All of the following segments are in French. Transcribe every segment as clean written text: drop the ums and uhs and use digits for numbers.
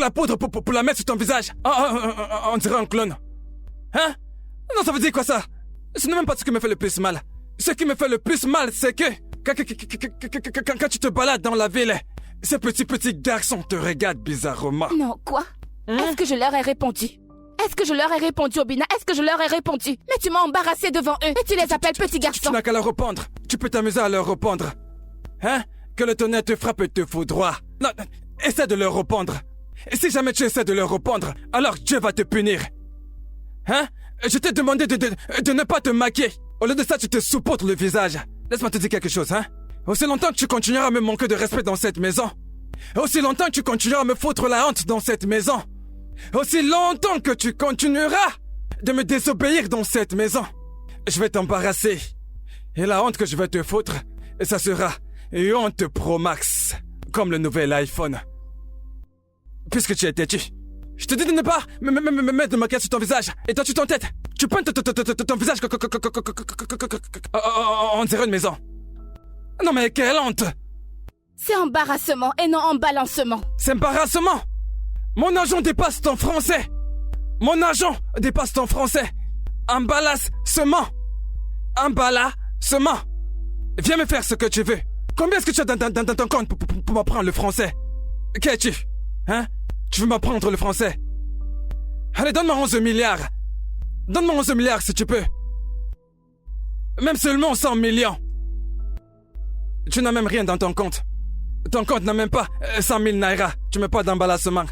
la poudre pour la mettre sur ton visage. On dirait un clone. Hein? Non, ça veut dire quoi ça? Ce n'est même pas ce qui me fait le plus mal. Ce qui me fait le plus mal, c'est que quand tu te balades dans la ville, ces petits garçons te regardent bizarrement. Non, quoi? Est-ce que je leur ai répondu? Est-ce que je leur ai répondu, Obina? Est-ce que je leur ai répondu? Mais tu m'as embarrassé devant eux et tu les appelles petits garçons. Tu n'as qu'à leur répondre. Tu peux t'amuser à leur répondre. Hein? Que le tonnerre te frappe et te foudroie. Non, essaie de leur répondre. Et si jamais tu essaies de leur répondre, alors Dieu va te punir. Hein? Je t'ai demandé de ne pas te maquiller. Au lieu de ça, tu te saupoudres le visage. Laisse-moi te dire quelque chose, hein? Aussi longtemps que tu continueras à me manquer de respect dans cette maison, aussi longtemps que tu continueras à me foutre la honte dans cette maison, aussi longtemps que tu continueras de me désobéir dans cette maison, je vais t'embarrasser. Et la honte que je vais te foutre, ça sera une honte Pro Max, comme le nouvel iPhone. Puisque tu es têtu, je te dis de ne pas me mettre de maquillage sur ton visage. Et toi, tu t'entêtes. Tu peins ton visage on dirait une maison. Non mais quelle honte! C'est embarrassement et non embalancement. C'est embarrassement! Mon agent dépasse ton français! Mon agent dépasse ton français! Emballassement! Emballassement! Viens me faire ce que tu veux. Combien est-ce que tu as dans ton compte pour m'apprendre le français? Qu'as-tu? Hein? Tu veux m'apprendre le français? Allez, donne-moi 11 milliards! Donne-moi 11 milliards si tu peux! Même seulement 100 millions! Tu n'as même rien dans ton compte. Ton compte n'a même pas 100 000 naira. Tu mets pas d'emballassement.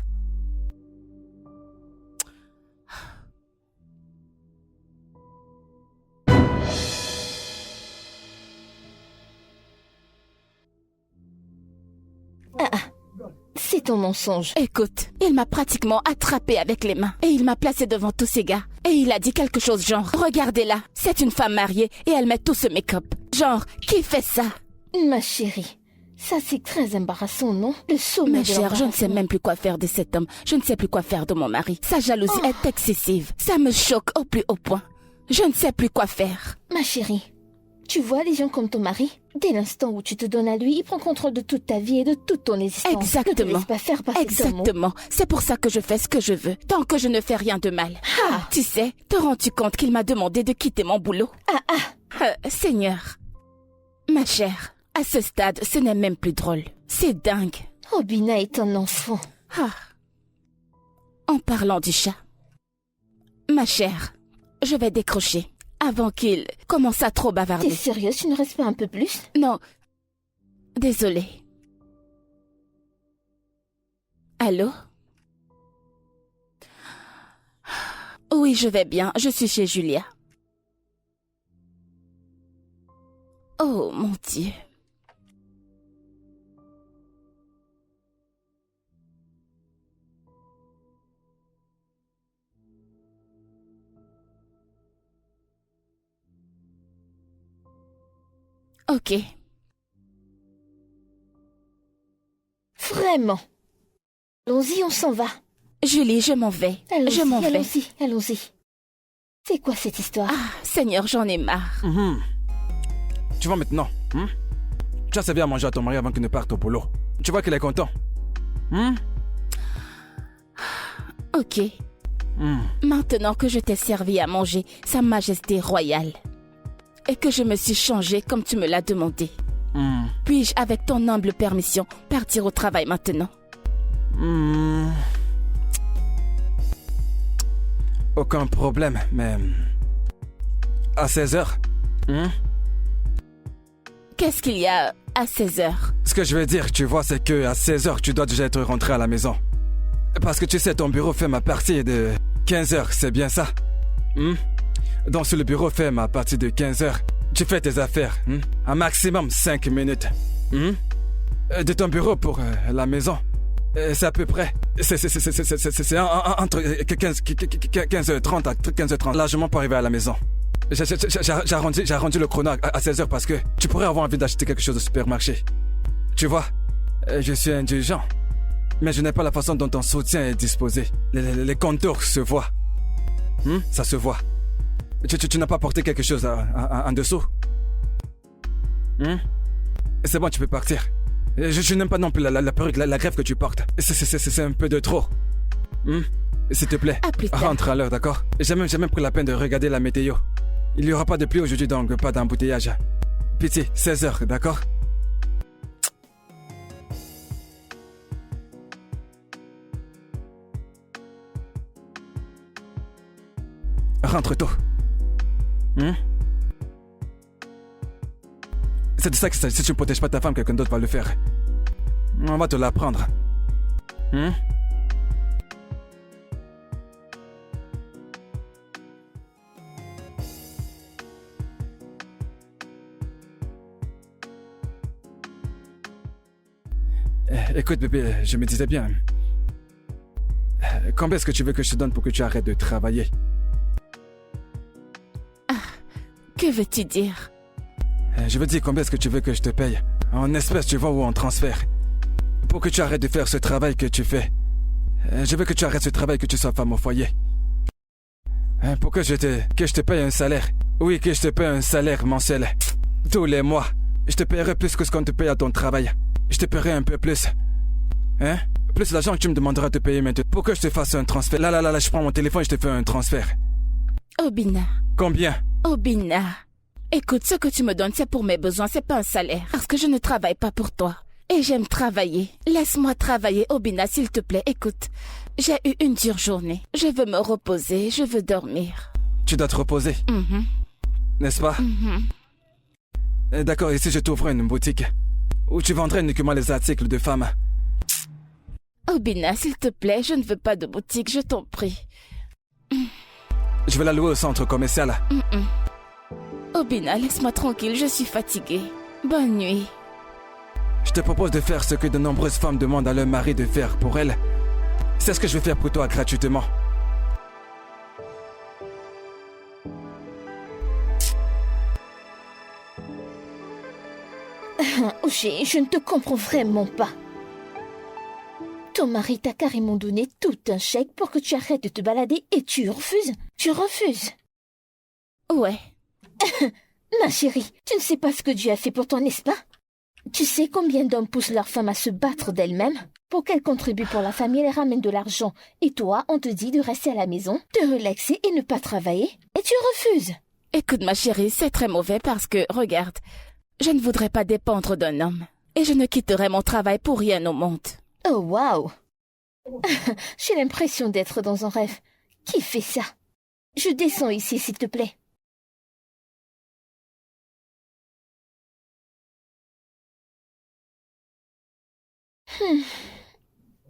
C'est ton mensonge. Écoute, il m'a pratiquement attrapé avec les mains. Et il m'a placé devant tous ces gars. Et il a dit quelque chose genre, regardez-la, c'est une femme mariée et elle met tout ce make-up. Genre, qui fait ça? Ma chérie, ça c'est très embarrassant, non? Le sommet Ma chère, je ne sais même plus quoi faire de cet homme. Je ne sais plus quoi faire de mon mari. Sa jalousie est excessive. Ça me choque au plus haut point. Je ne sais plus quoi faire. Ma chérie, tu vois les gens comme ton mari? Dès l'instant où tu te donnes à lui, il prend contrôle de toute ta vie et de toute ton existence. Exactement. Ne te laisse pas faire par cet homme. Exactement. C'est pour ça que je fais ce que je veux, tant que je ne fais rien de mal. Tu sais, te rends-tu compte qu'il m'a demandé de quitter mon boulot? Seigneur. Ma chère, à ce stade, ce n'est même plus drôle. C'est dingue. Obina est un enfant. En parlant du chat. Ma chère, je vais décrocher avant qu'il commence à trop bavarder. T'es sérieuse, tu ne restes pas un peu plus? Non. Désolée. Allô? Oui, je vais bien. Je suis chez Julia. Oh, mon Dieu. Ok. Vraiment? Allons-y, on s'en va. Julie, je m'en vais. Je m'en vais. Allons-y. C'est quoi cette histoire? Seigneur, j'en ai marre. Tu vois maintenant, tu as servi à manger à ton mari avant qu'il ne parte au boulot. Tu vois qu'il est content. Ok. Maintenant que je t'ai servi à manger, Sa Majesté royale, et que je me suis changée comme tu me l'as demandé, puis-je, avec ton humble permission, partir au travail maintenant? Aucun problème, mais... À 16h. Qu'est-ce qu'il y a à 16h? Ce que je veux dire, tu vois, c'est que à 16h, tu dois déjà être rentré à la maison. Parce que tu sais, ton bureau ferme à partir de 15h, c'est bien ça? Donc si le bureau ferme à partir de 15h, tu fais tes affaires, un maximum 5 minutes. De ton bureau pour la maison, c'est à peu près... C'est entre 15h30 à 15h30, largement pour arriver à la maison. J'ai arrondi le chrono à 16h parce que tu pourrais avoir envie d'acheter quelque chose au supermarché. Tu vois, je suis indulgent, mais je n'ai pas la façon dont ton soutien est disposé. Les contours se voient. Ça se voit. Tu n'as pas porté quelque chose en dessous? C'est bon, tu peux partir. Je n'aime pas non plus la perruque, la greffe que tu portes. C'est un peu de trop. S'il te plaît, À plus tard. rentre à l'heure, d'accord? J'ai même pris la peine de regarder la météo. Il n'y aura pas de pluie aujourd'hui, donc pas d'embouteillage. Pitié, 16h, d'accord? Rentre tôt. C'est de ça que si tu ne protèges pas ta femme, quelqu'un d'autre va le faire. On va te l'apprendre. Écoute, bébé, je me disais bien. Combien est-ce que tu veux que je te donne pour que tu arrêtes de travailler? Que veux-tu dire? Je veux dire, combien est-ce que tu veux que je te paye? En espèces, tu vois, ou en transfert? Pour que tu arrêtes de faire ce travail que tu fais. Je veux que tu arrêtes ce travail, que tu sois femme au foyer. Pour que je te paye un salaire. Oui, que je te paye un salaire mensuel. Tous les mois. Je te paierai plus que ce qu'on te paye à ton travail. Je te paierai un peu plus. Plus l'argent que tu me demanderas de payer maintenant. Pour que je te fasse un transfert. Là, je prends mon téléphone et je te fais un transfert. Obina. Combien? Obina. Écoute, ce que tu me donnes, c'est pour mes besoins, c'est pas un salaire. Parce que je ne travaille pas pour toi. Et j'aime travailler. Laisse-moi travailler, Obina, s'il te plaît. Écoute, j'ai eu une dure journée. Je veux me reposer, je veux dormir. Tu dois te reposer. N'est-ce pas? D'accord, et si je t'ouvre une boutique où tu vendrais uniquement les articles de femmes? Obina, s'il te plaît, je ne veux pas de boutique, je t'en prie. Je vais la louer au centre commercial. Obina, laisse-moi tranquille, je suis fatiguée. Bonne nuit. Je te propose de faire ce que de nombreuses femmes demandent à leur mari de faire pour elles. C'est ce que je vais faire pour toi gratuitement. Oshé, je ne te comprends vraiment pas. Ton mari t'a carrément donné tout un chèque pour que tu arrêtes de te balader et tu refuses? Tu refuses? Ouais. Ma chérie, tu ne sais pas ce que Dieu a fait pour toi, n'est-ce pas? Tu sais combien d'hommes poussent leurs femmes à se battre d'elles-mêmes pour qu'elles contribuent pour la famille et les ramènent de l'argent. Et toi, on te dit de rester à la maison, de relaxer et ne pas travailler. Et tu refuses. Écoute ma chérie, c'est très mauvais parce que, regarde, je ne voudrais pas dépendre d'un homme. Et je ne quitterai mon travail pour rien au monde. Oh, waouh! J'ai l'impression d'être dans un rêve. Qui fait ça? Je descends ici, s'il te plaît.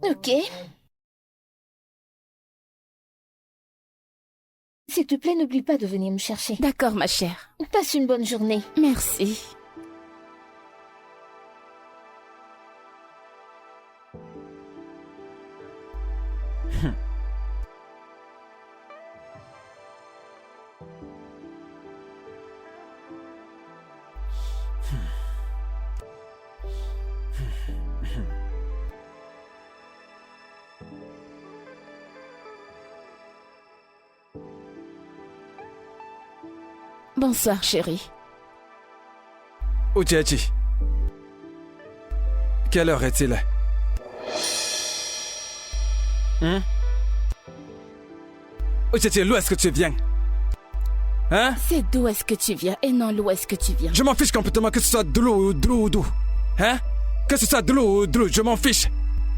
Ok. S'il te plaît, n'oublie pas de venir me chercher. D'accord ma chère. Passe une bonne journée. Merci. Bonsoir chérie. Uchechi. Quelle heure est-il? Uchechi, d'où est-ce que tu viens? Hein? C'est d'où est-ce que tu viens et non d'où est-ce que tu viens. Je m'en fiche complètement que ce soit de l'eau ou d'où. Hein? Que ce soit de l'eau ou de l'eau, je m'en fiche.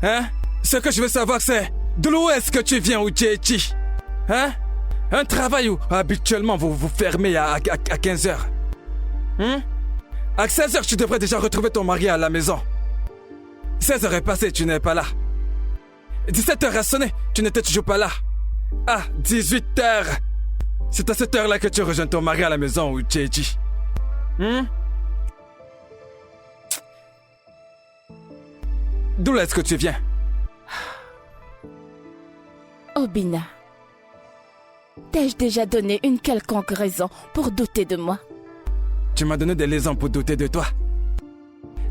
Hein? Ce que je veux savoir c'est de l'où est-ce que tu viens, Uchechi? Hein? Un travail où habituellement vous vous fermez à 15h. À 16h, tu devrais déjà retrouver ton mari à la maison. 16h est passé, tu n'es pas là. 17h a sonné, tu n'étais toujours pas là. Ah, 18h. C'est à cette heure-là que tu rejoins ton mari à la maison, Uchechi. D'où est-ce que tu viens? Obina. T'ai-je déjà donné une quelconque raison pour douter de moi? Tu m'as donné des raisons pour douter de toi.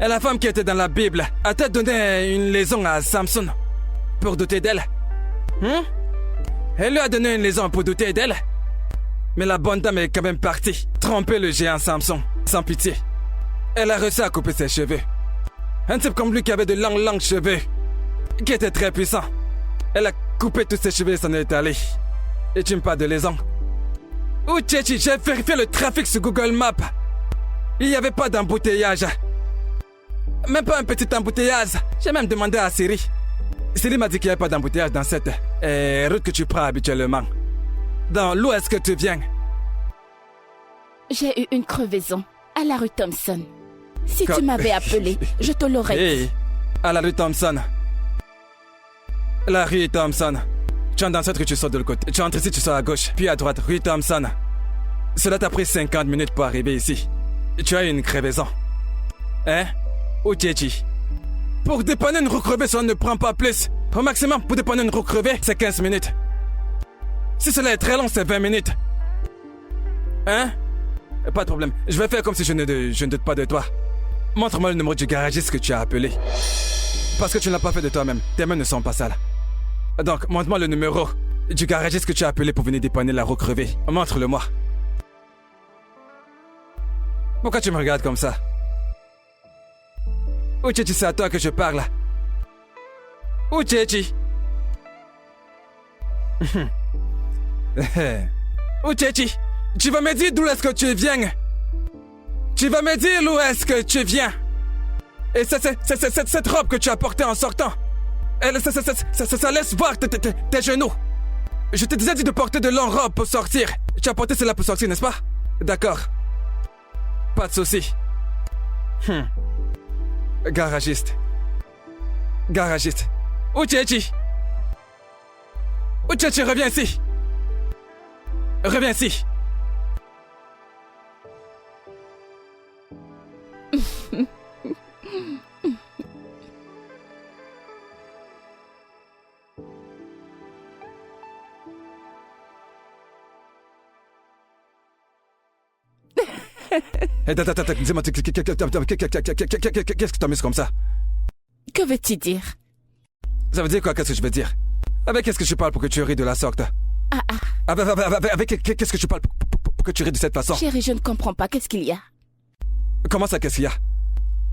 Et la femme qui était dans la Bible a-t-elle donné une raison à Samson pour douter d'elle? Elle lui a donné une raison pour douter d'elle. Mais la bonne dame est quand même partie tromper le géant Samson, sans pitié. Elle a réussi à couper ses cheveux. Un type comme lui qui avait de longs cheveux, qui était très puissant. Elle a coupé tous ses cheveux et s'en est allée. Et tu me parles de les ongles. Oh Tchétchi, j'ai vérifié le trafic sur Google Maps. Il n'y avait pas d'embouteillage. Même pas un petit embouteillage. J'ai même demandé à Siri. Siri m'a dit qu'il n'y avait pas d'embouteillage dans cette route que tu prends habituellement. Dans l'où est-ce que tu viens? J'ai eu une crevaison à la rue Thompson. Si tu m'avais appelé, je te l'aurais dit. Hey, à la rue Thompson. La rue Thompson. Tu entres dans cette rue, tu sors de l'autre côté. Tu entres ici, tu sors à gauche, puis à droite, rue Thompson. Cela t'a pris 50 minutes pour arriver ici. Tu as eu une crevaison. Hein? Ou Tchétchi? Pour dépanner une roue crevée, ça ne prend pas plus. Au maximum, pour dépanner une roue crevée, c'est 15 minutes. Si cela est très long, c'est 20 minutes. Hein? Pas de problème. Je vais faire comme si je ne doute pas de toi. Montre-moi le numéro du garagiste que tu as appelé. Parce que tu ne l'as pas fait de toi-même. Tes mains ne sont pas sales. Donc, montre-moi le numéro du garagiste que tu as appelé pour venir dépanner la roue crevée. Montre-le-moi. Pourquoi tu me regardes comme ça? Ou Tchétchi, c'est à toi que je parle. Ou Tchétchi? Ou Tchétchi? Tu vas me dire d'où est-ce que tu viens? Tu vas me dire d'où est-ce que tu viens? Et cette robe que tu as portée en sortant, ça laisse voir tes genoux. Je te disais de porter de longues robes pour sortir. Tu as porté cela pour sortir, n'est-ce pas? D'accord. Pas de souci. Garagiste. Garagiste. Où Tchétchi? Où Tchétchi, reviens ici. Reviens ici. Attends, dis-moi, qu'est-ce que tu as mis comme ça? Que veux-tu dire? Ça veut dire quoi, qu'est-ce que je veux dire? Avec qu'est-ce que tu parles pour que tu ris de la sorte? Avec qu'est-ce que tu parles pour que tu ris de cette façon? Chérie, je ne comprends pas, qu'est-ce qu'il y a? Comment ça, qu'est-ce qu'il y a?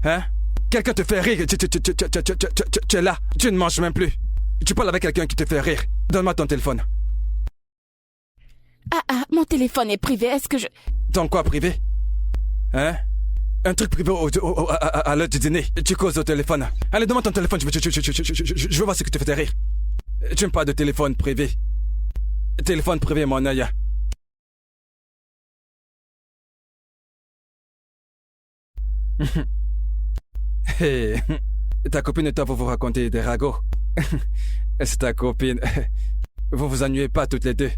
Hein? Quelqu'un te fait rire, tu es là, tu ne manges même plus. Tu parles avec quelqu'un qui te fait rire. Donne-moi ton téléphone. Mon téléphone est privé, est-ce que je... Ton quoi privé? Hein? Un truc privé à l'heure du dîner. Tu causes au téléphone. Allez, donne-moi ton téléphone, je veux voir ce que tu fais rire. Tu me parles de téléphone privé. Téléphone privé, mon œil. Hey, ta copine et toi, vous racontez des ragots. C'est ta copine. Vous vous ennuyez pas toutes les deux.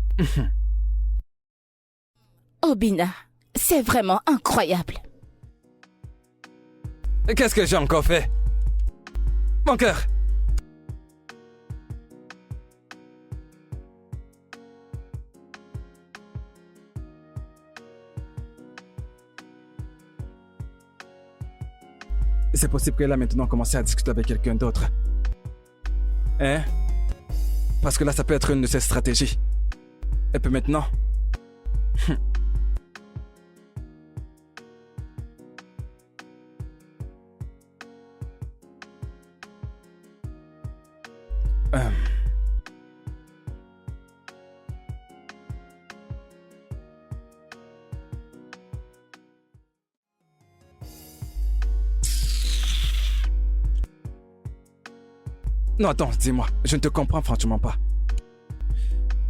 Obina, c'est vraiment incroyable. Qu'est-ce que j'ai encore fait? Mon cœur. C'est possible qu'elle a maintenant commencé à discuter avec quelqu'un d'autre. Hein? Parce que là, ça peut être une de ses stratégies. Et puis maintenant... Non, attends, dis-moi, je ne te comprends franchement pas.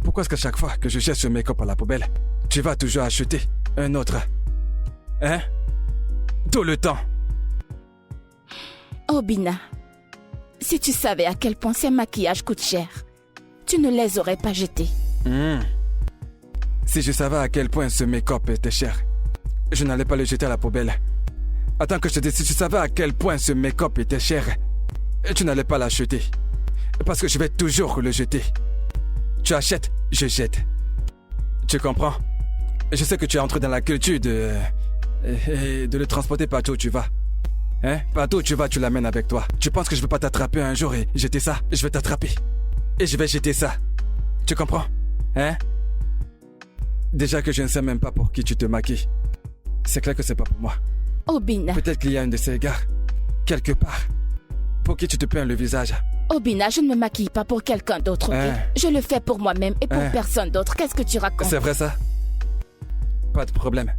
Pourquoi est-ce qu'à chaque fois que je jette ce make-up à la poubelle, tu vas toujours acheter un autre? Hein? Tout le temps. Obina, si tu savais à quel point ces maquillages coûtent cher, tu ne les aurais pas jetés. Si je savais à quel point ce make-up était cher, je n'allais pas le jeter à la poubelle. Attends que je te dise, si tu savais à quel point ce make-up était cher, tu n'allais pas l'acheter. Parce que je vais toujours le jeter. Tu achètes, je jette. Tu comprends? Je sais que tu es entré dans la culture de le transporter partout où tu vas. Hein? Partout où tu vas, tu l'amènes avec toi. Tu penses que je ne vais pas t'attraper un jour et jeter ça? Je vais t'attraper. Et je vais jeter ça. Tu comprends? Hein? Déjà que je ne sais même pas pour qui tu te maquilles. C'est clair que c'est pas pour moi. Obina. Peut-être qu'il y a un de ces gars, quelque part, pour qui tu te peins le visage? Obina, je ne me maquille pas pour quelqu'un d'autre, ok? Je le fais pour moi-même et pour personne d'autre. Qu'est-ce que tu racontes? C'est vrai ça? Pas de problème.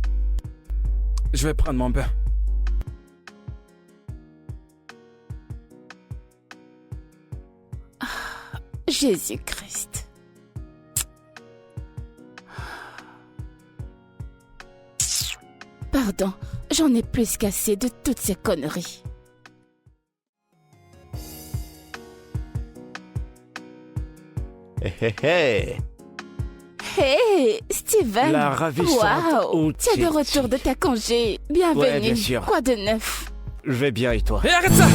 Je vais prendre mon bain. Jésus-Christ. Pardon, j'en ai plus qu'assez de toutes ces conneries. Hey, Steven! La ravissante Wow, tu es de retour de ta congé. Bienvenue. Ouais, bien sûr. Quoi de neuf? Je vais bien et toi? Et arrête ça!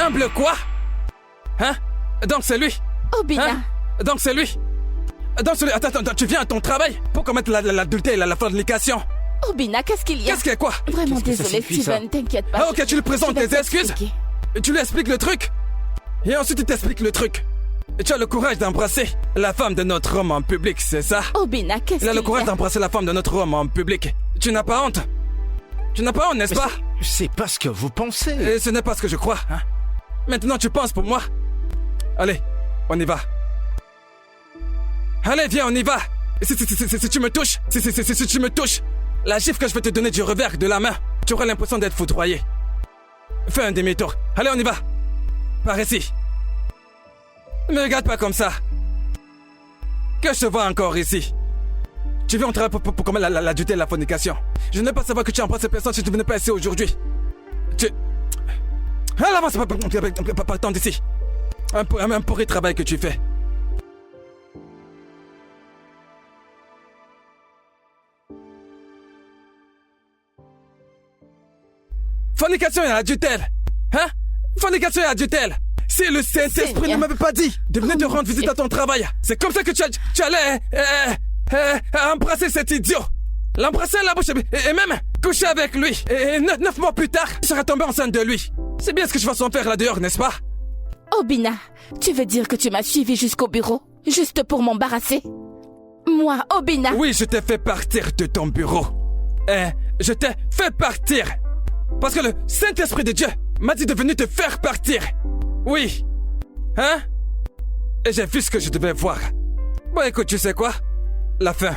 Humble quoi? Hein? Donc c'est lui? Obina. Hein? Donc c'est lui? Donc c'est lui? Attends, tu viens à ton travail pour commettre l'adultère et la fornication? Obina, qu'est-ce qu'il y a? Qu'est-ce qu'il y a quoi? Vraiment Qu'est-ce que ça désolé, signifie, ça? Steven, t'inquiète pas. Ah ok, tu lui présentes je vais tes excuses? t'expliquer. Tu lui expliques le truc? Et ensuite il t'explique le truc. Et tu as le courage d'embrasser la femme de notre homme en public, c'est ça? Obina, qu'est-ce qu'il y Il a? a le courage d'embrasser la femme de notre homme en public. Tu n'as pas honte? Tu n'as pas honte, n'est-ce pas? C'est pas ce que vous pensez. Et ce n'est pas ce que je crois, hein? Maintenant tu penses pour moi? Allez, on y va. Allez, viens, on y va. Si tu me touches, si tu me touches, la gifle que je vais te donner du revers de la main, tu auras l'impression d'être foudroyé. Fais un demi-tour. Allez, on y va. Par ici. Ne me regarde pas comme ça. Que je te vois encore ici. Tu viens au travail pour commettre l'adultère et la fornication. Je ne veux pas savoir que tu embrasses cette personne si tu ne venais pas ici aujourd'hui. Allez, avance, partons d'ici. Un pourri travail que tu fais. Fornication et adultère. Hein? Fornication et adultère. Si le Saint-Esprit ne m'avait pas dit de venir te rendre visite à ton travail, c'est comme ça que tu allais embrasser cet idiot. L'embrasser à la bouche et même coucher avec lui. Et 9 mois plus tard, tu seras tombé enceinte de lui. C'est bien ce que je vais s'en faire là dehors, n'est-ce pas? Obina, tu veux dire que tu m'as suivi jusqu'au bureau, juste pour m'embarrasser? Moi, Obina? Oui, je t'ai fait partir de ton bureau. Je t'ai fait partir. Parce que le Saint-Esprit de Dieu m'a dit de venir te faire partir. Oui. Hein? Et j'ai vu ce que je devais voir. Bon, écoute, tu sais quoi? La fin.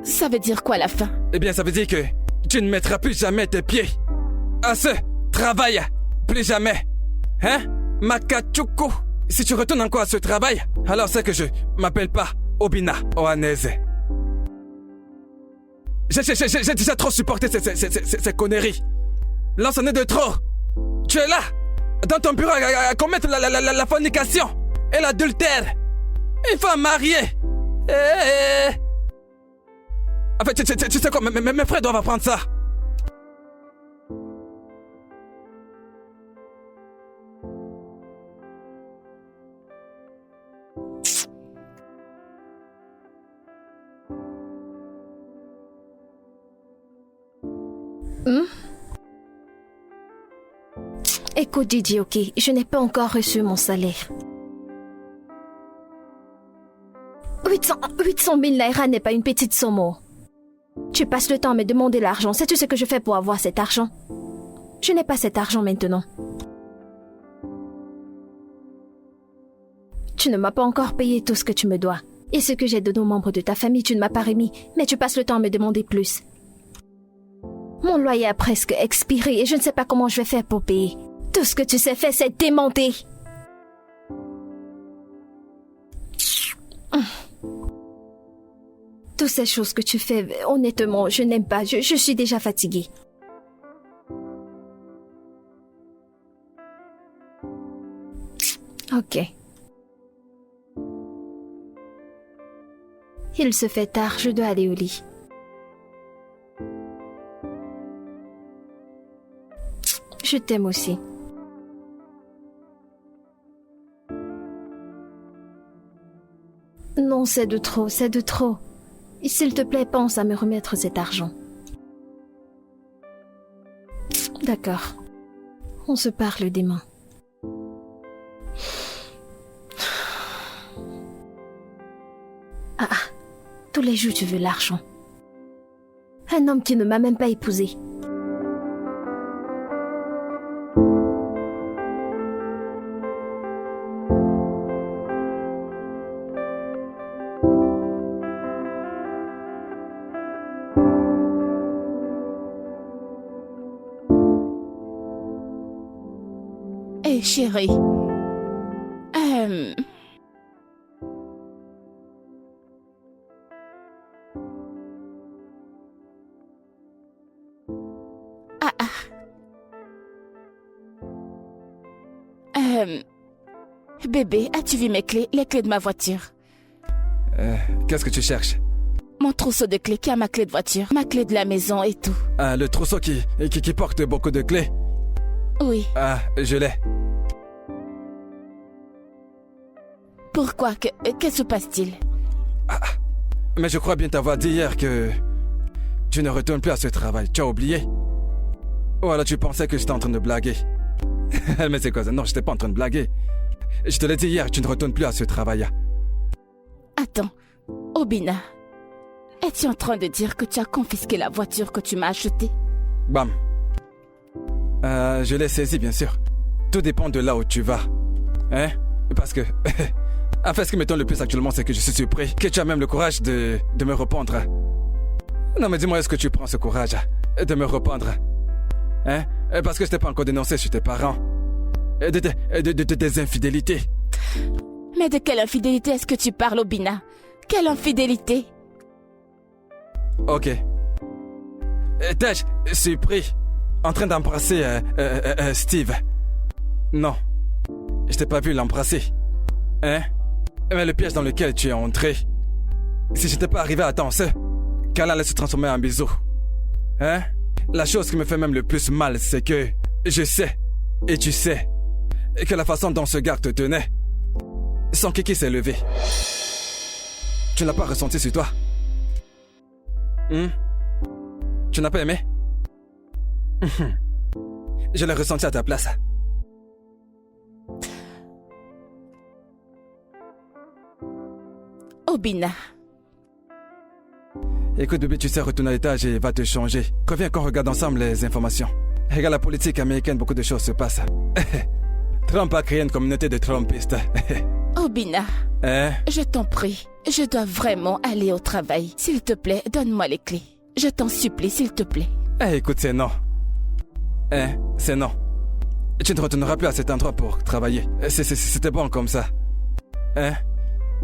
Ça veut dire quoi, la fin? Eh bien, ça veut dire que tu ne mettras plus jamais tes pieds à ce travail. Plus jamais. Hein? Makachuku. Si tu retournes encore à ce travail, alors c'est que je m'appelle pas Obina Ohaneze. J'ai déjà trop supporté ces conneries. Là, c'en est de trop. Tu es là, dans ton bureau, à commettre la fornication et l'adultère. Une femme mariée. En fait, tu sais quoi, mes frères doivent apprendre ça. Écoute, Didi, ok, je n'ai pas encore reçu mon salaire. 800 000 naira n'est pas une petite somme. Tu passes le temps à me demander l'argent. Sais-tu ce que je fais pour avoir cet argent? Je n'ai pas cet argent maintenant. Tu ne m'as pas encore payé tout ce que tu me dois. Et ce que j'ai donné aux membres de ta famille, tu ne m'as pas remis. Mais tu passes le temps à me demander plus. Mon loyer a presque expiré et je ne sais pas comment je vais faire pour payer. Tout ce que tu sais faire, c'est démonter. Toutes ces choses que tu fais, honnêtement, je n'aime pas. Je suis déjà fatiguée. Ok. Il se fait tard, je dois aller au lit. Je t'aime aussi. Non, c'est de trop, c'est de trop. Et s'il te plaît, pense à me remettre cet argent. D'accord. On se parle demain. Ah, tous les jours tu veux l'argent. Un homme qui ne m'a même pas épousée. Chérie. Bébé, as-tu vu mes clés? Les clés de ma voiture. Qu'est-ce que tu cherches? Mon trousseau de clés qui a ma clé de voiture, ma clé de la maison et tout. Ah, le trousseau qui porte beaucoup de clés? Oui. Ah, je l'ai. Pourquoi? Que se passe-t-il? Mais je crois bien t'avoir dit hier que tu ne retournes plus à ce travail. Tu as oublié? Ou alors tu pensais que j'étais en train de blaguer? Mais c'est quoi ça? Non, je n'étais pas en train de blaguer. Je te l'ai dit hier, tu ne retournes plus à ce travail. Attends, Obina, es-tu en train de dire que tu as confisqué la voiture que tu m'as achetée? Bam. Je l'ai saisie, bien sûr. Tout dépend de là où tu vas. Hein? Parce que... En fait, ce qui m'étonne le plus actuellement, c'est que je suis surpris que tu as même le courage de me répondre. Non, mais dis-moi, est-ce que tu prends ce courage de me répondre? Hein? Parce que je t'ai pas encore dénoncé sur tes parents. Des infidélités. Mais de quelle infidélité est-ce que tu parles, Obina? Quelle infidélité? Ok. T'es-je surpris en train d'embrasser Steve? Non. Je t'ai pas vu l'embrasser. Hein? Mais le piège dans lequel tu es entré, si j'étais pas arrivé à temps, qu'elle allait se transformer en bisou. Hein? La chose qui me fait même le plus mal, c'est que je sais, et tu sais, que la façon dont ce gars te tenait, son kiki s'est levé. Tu n'as pas ressenti sur toi? Tu n'as pas aimé? Je l'ai ressenti à ta place. Obina. Écoute bébé, tu sais, retourner à l'étage et va te changer. Reviens qu'on regarde ensemble les informations. Regarde la politique américaine, beaucoup de choses se passent. Trump a créé une communauté de Trumpistes. Obina, je t'en prie, je dois vraiment aller au travail. S'il te plaît, donne-moi les clés. Je t'en supplie, s'il te plaît. Écoute, c'est non. C'est non. Tu ne retourneras plus à cet endroit pour travailler. C'était bon comme ça.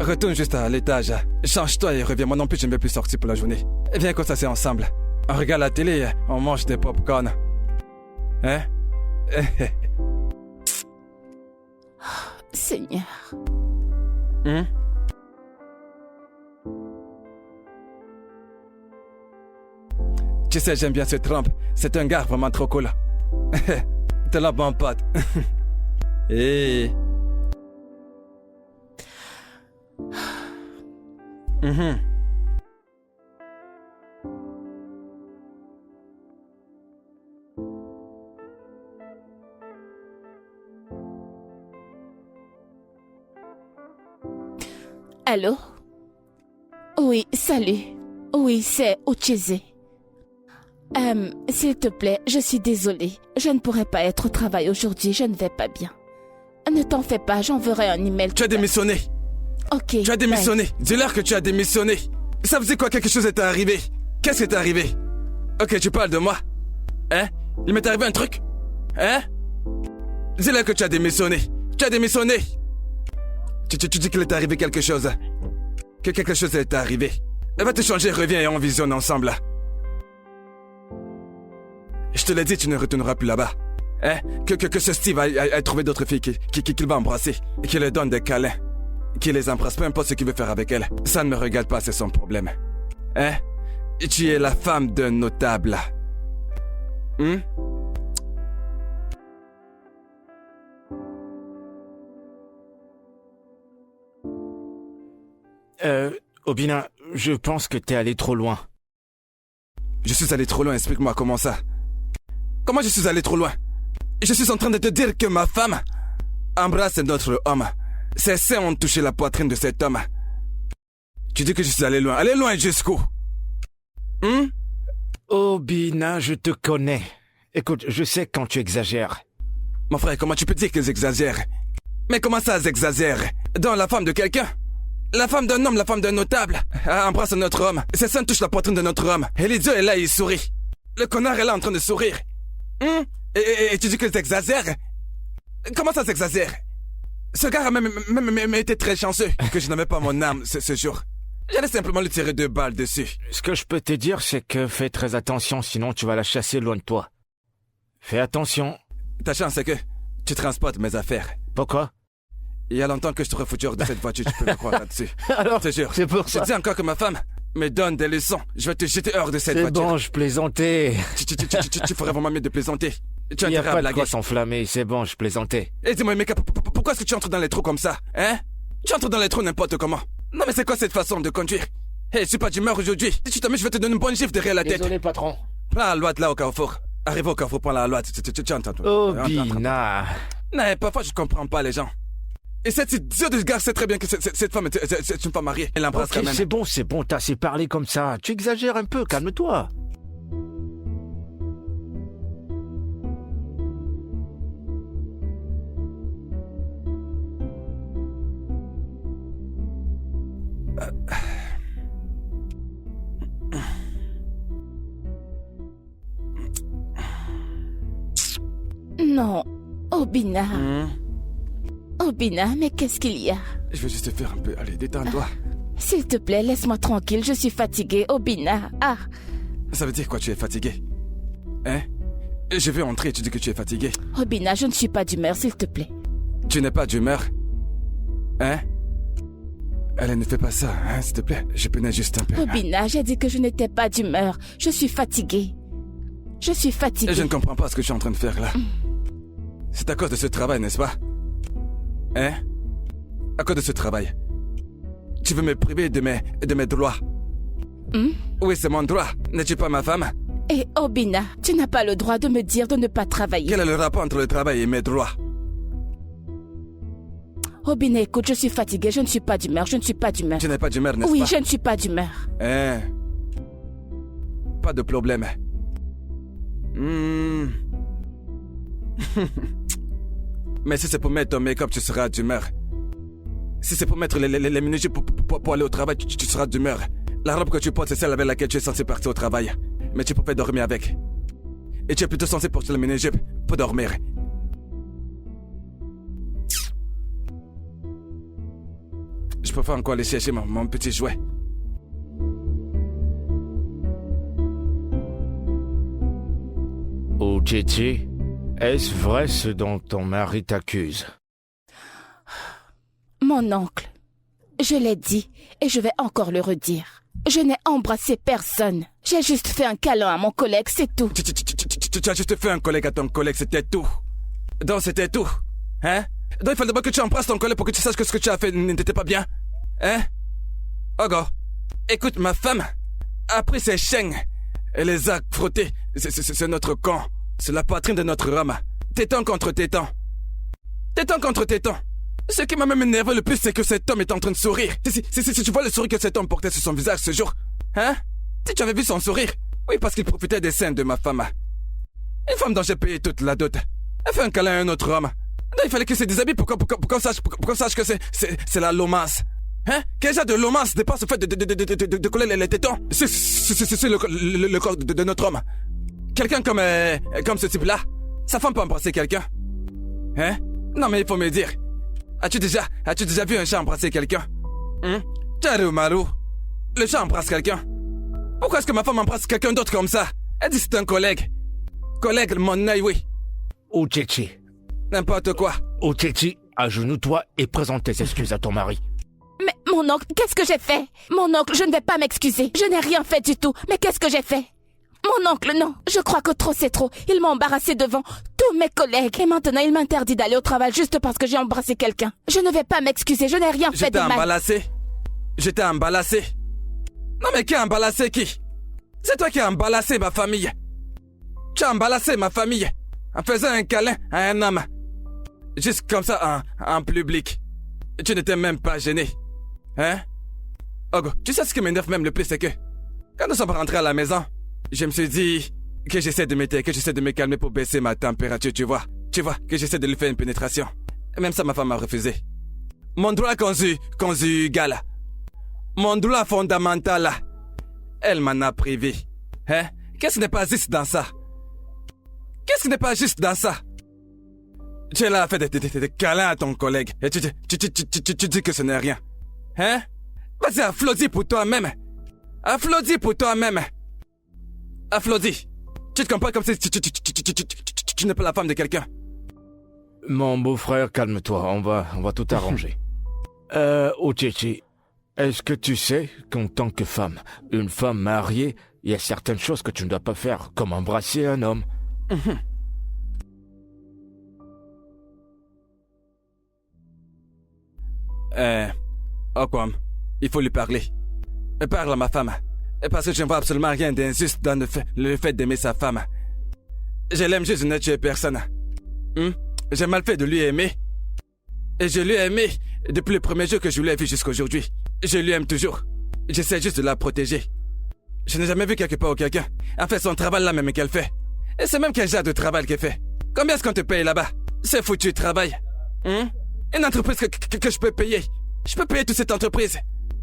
Retourne juste à l'étage. Change-toi et reviens. Moi non plus, je ne vais plus sortir pour la journée. Viens qu'on s'assied ensemble. On regarde la télé, on mange des pop-corn. Seigneur. Tu sais, j'aime bien ce Trump. C'est un gars vraiment trop cool. T'es la bonne pote. Allô? Oui, salut. Oui, c'est Ucheze. S'il te plaît, je suis désolée. Je ne pourrai pas être au travail aujourd'hui, je ne vais pas bien. Ne t'en fais pas, j'enverrai un email. Tu as démissionné. Ok. Tu as démissionné. Dis-leur que tu as démissionné. Ça faisait quoi, quelque chose est arrivé? Qu'est-ce qui t'est arrivé? Ok, tu parles de moi. Il m'est arrivé un truc? Dis-leur que tu as démissionné. Tu as démissionné. Tu dis qu'il est arrivé quelque chose. Que quelque chose est arrivé. Va te changer, reviens et on visionne ensemble. Je te l'ai dit, tu ne retourneras plus là-bas. Que ce Steve a trouvé d'autres filles qu'il va embrasser. Qu'il leur donne des câlins. Qu'il les embrasse, peu importe ce qu'il veut faire avec elles. Ça ne me regarde pas, c'est son problème. Tu es la femme d'un notable. Obina, je pense que t'es allé trop loin. Je suis allé trop loin, explique-moi comment ça. Comment je suis allé trop loin? Je suis en train de te dire que ma femme embrasse notre homme. Ses seins ont touché la poitrine de cet homme. Tu dis que je suis allé loin. Allez loin jusqu'où? Obina, je te connais. Écoute, je sais quand tu exagères. Mon frère, comment tu peux dire qu'ils exagèrent? Mais comment ça, ils exagèrent? Dans la femme de quelqu'un? La femme d'un homme, la femme d'un notable, embrasse notre homme. Ses seins touchent la poitrine de notre homme. Et l'idiot est là, il sourit. Le connard est là en train de sourire. Et tu dis qu'ils exagèrent? Comment ça s'exagère? Ce gars a même été très chanceux que je n'avais pas mon arme ce jour. J'allais simplement lui tirer 2 balles dessus. Ce que je peux te dire, c'est que fais très attention, sinon tu vas la chasser loin de toi. Fais attention. Ta chance, c'est que tu transportes mes affaires. Pourquoi? Il y a longtemps que je t'aurais foutu hors de cette voiture, tu peux me croire là-dessus. Alors, je te jure. c'est pour ça. Je dis encore que ma femme me donne des leçons. Je vais te jeter hors de cette C'est voiture. bon, je plaisantais. Tu ferais vraiment mieux de plaisanter. Tu as Il n'y a intérêt à pas de blaguer. quoi s'enflammer, c'est bon, je plaisantais. Et dis-moi, mec, pourquoi est-ce que tu entres dans les trous comme ça? Hein? Tu entres dans les trous n'importe comment. Non mais c'est quoi cette façon de conduire? Hé, je suis pas d'humeur aujourd'hui. Si tu t'amuses, je vais te donner une bonne gifle derrière la tête. Désolé, patron. Prends la loi là au carrefour. Arrive au carrefour, prends la loi. Tu entends. Obina. Non, parfois je comprends pas les gens. Et cette idiote de gars sait très bien que cette femme c'est une femme mariée. Elle l'embrasse Ok, quand même. c'est bon, t'as assez parlé comme ça. Tu exagères un peu, calme-toi. Non, Obina. Hmm. Obina, mais qu'est-ce qu'il y a? Je vais juste te faire un peu. Allez, détends-toi. S'il te plaît, laisse-moi tranquille, je suis fatiguée, Obina. Ah, Ça veut dire quoi, tu es fatigué? Hein? Je vais entrer et tu dis que tu es fatigué. Obina, je ne suis pas d'humeur, s'il te plaît. Tu n'es pas d'humeur? Hein? Allez, ne fais pas ça, hein, s'il te plaît. Je peinais juste un peu. Obina, j'ai dit que je n'étais pas d'humeur. Je suis fatiguée. Je suis fatiguée. Et je ne comprends pas ce que je suis en train de faire là. C'est à cause de ce travail, n'est-ce pas? Hein? À cause de ce travail. Tu veux me priver de mes droits? Oui, c'est mon droit. N'es-tu pas ma femme? Et Obina, tu n'as pas le droit de me dire de ne pas travailler. Quel est le rapport entre le travail et mes droits? Obina, écoute, je suis fatiguée, je ne suis pas d'humeur, je ne suis pas d'humeur. Tu n'es pas d'humeur, n'est-ce Oui, pas? je ne suis pas d'humeur. Hein? Pas de problème. Mais si c'est pour mettre ton make-up, tu seras d'humeur. Si c'est pour mettre les minujets pour aller au travail, tu seras d'humeur. La robe que tu portes, c'est celle avec laquelle tu es censé partir au travail. Mais tu peux pas dormir avec. Et tu es plutôt censé porter le minujets pour dormir. Je préfère encore aller chercher mon petit jouet. Oh, Tchétché, est-ce vrai ce dont ton mari t'accuse? Mon oncle, je l'ai dit et je vais encore le redire. Je n'ai embrassé personne. J'ai juste fait un câlin à mon collègue, c'est tout. Tu as juste fait un collègue à ton collègue, c'était tout. Donc c'était tout. Hein? Donc il fallait d'abord que tu embrasses ton collègue pour que tu saches que ce que tu as fait n'était pas bien. Hein? Ogo, écoute, ma femme a pris ses chaînes et les a frottées. C'est notre camp. C'est la poitrine de notre homme. Téton contre téton. Téton contre téton. Ce qui m'a même énervé le plus, c'est que cet homme est en train de sourire. Si tu vois le sourire que cet homme portait sur son visage ce jour, hein? Si tu avais vu son sourire, oui, parce qu'il profitait des seins de ma femme. Une femme dont j'ai payé toute la dot. Elle fait un câlin à un autre homme. Donc il fallait qu'il se déshabille pour qu'on sache que c'est la lomasse. Hein? Quel genre de lomasse dépasse le fait de coller les tétons? C'est le corps de notre homme. Quelqu'un comme ce type-là, sa femme peut embrasser quelqu'un. Hein? Non mais il faut me dire. As-tu déjà vu un chat embrasser quelqu'un? Charu Maru, le chat embrasse quelqu'un. Pourquoi est-ce que ma femme embrasse quelqu'un d'autre comme ça? Elle dit c'est un collègue. Collègue, mon œil, oui. Oh, Tchétché. N'importe quoi. Oh, Tchétché, agenouille-toi et présente tes excuses à ton mari. Mais mon oncle, qu'est-ce que j'ai fait? Mon oncle, je ne vais pas m'excuser. Je n'ai rien fait du tout. Mais qu'est-ce que j'ai fait? Mon oncle, non. Je crois que trop c'est trop. Il m'a embarrassé devant tous mes collègues. Et maintenant, il m'interdit d'aller au travail juste parce que j'ai embrassé quelqu'un. Je ne vais pas m'excuser. Je n'ai rien fait de mal. J'étais embalassé. Non mais qui a embalassé qui? C'est toi qui as embalassé ma famille. Tu as embalassé ma famille en faisant un câlin à un homme. Juste comme ça en public. Tu n'étais même pas gêné. Hein? Ogo, tu sais ce qui m'énerve même le plus, c'est que quand nous sommes rentrés à la maison, je me suis dit que j'essaie de m'éteindre, que j'essaie de me calmer pour baisser ma température, tu vois. Tu vois, que j'essaie de lui faire une pénétration. Et même ça, ma femme a refusé. Mon droit conjugal. Mon droit fondamental. Elle m'en a privé. Hein? Qu'est-ce qui n'est pas juste dans ça? Qu'est-ce qui n'est pas juste dans ça? Tu es là à faire des câlins à ton collègue. Et tu dis que ce n'est rien. Hein? Vas-y, applaudis pour toi-même. Applaudis pour toi-même. Applaudis. Tu te comprends comme si tu n'es pas la femme de quelqu'un. Mon beau-frère, calme-toi, on va tout arranger. Ochichi, est-ce que tu sais qu'en tant que femme, une femme mariée, il y a certaines choses que tu ne dois pas faire, comme embrasser un homme? Okwam, il faut lui parler. Parle à ma femme. Parce que je ne vois absolument rien d'injuste dans le fait d'aimer sa femme. Je l'aime juste, je n'ai tué personne. J'ai mal fait de lui aimer. Et je lui ai aimé depuis le premier jour que je l'ai vu jusqu'à aujourd'hui. Je lui aime toujours. J'essaie juste de la protéger. Je n'ai jamais vu quelque part où quelqu'un a fait son travail là même qu'elle fait. Et c'est même quel genre de travail qu'elle fait. Combien est-ce qu'on te paye là-bas? C'est foutu travail. Une entreprise que je peux payer. Je peux payer toute cette entreprise.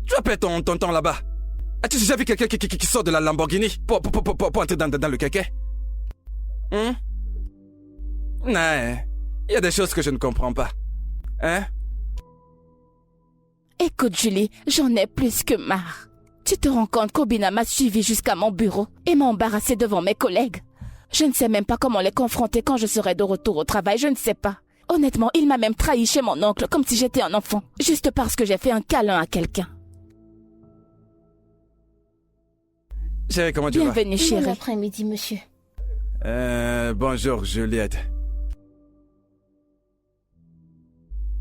Tu vas payer ton temps là-bas. As-tu déjà vu quelqu'un qui sort de la Lamborghini pour entrer dans le kéké? Non, il y a des choses que je ne comprends pas. Hein? Écoute, Julie, j'en ai plus que marre. Tu te rends compte qu'Obina m'a suivi jusqu'à mon bureau et m'a embarrassé devant mes collègues? Je ne sais même pas comment les confronter quand je serai de retour au travail, je ne sais pas. Honnêtement, il m'a même trahi chez mon oncle comme si j'étais un enfant, juste parce que j'ai fait un câlin à quelqu'un. Chérie, comment tu vas? Bienvenue, chérie. Bon après-midi, monsieur. Bonjour, Juliette.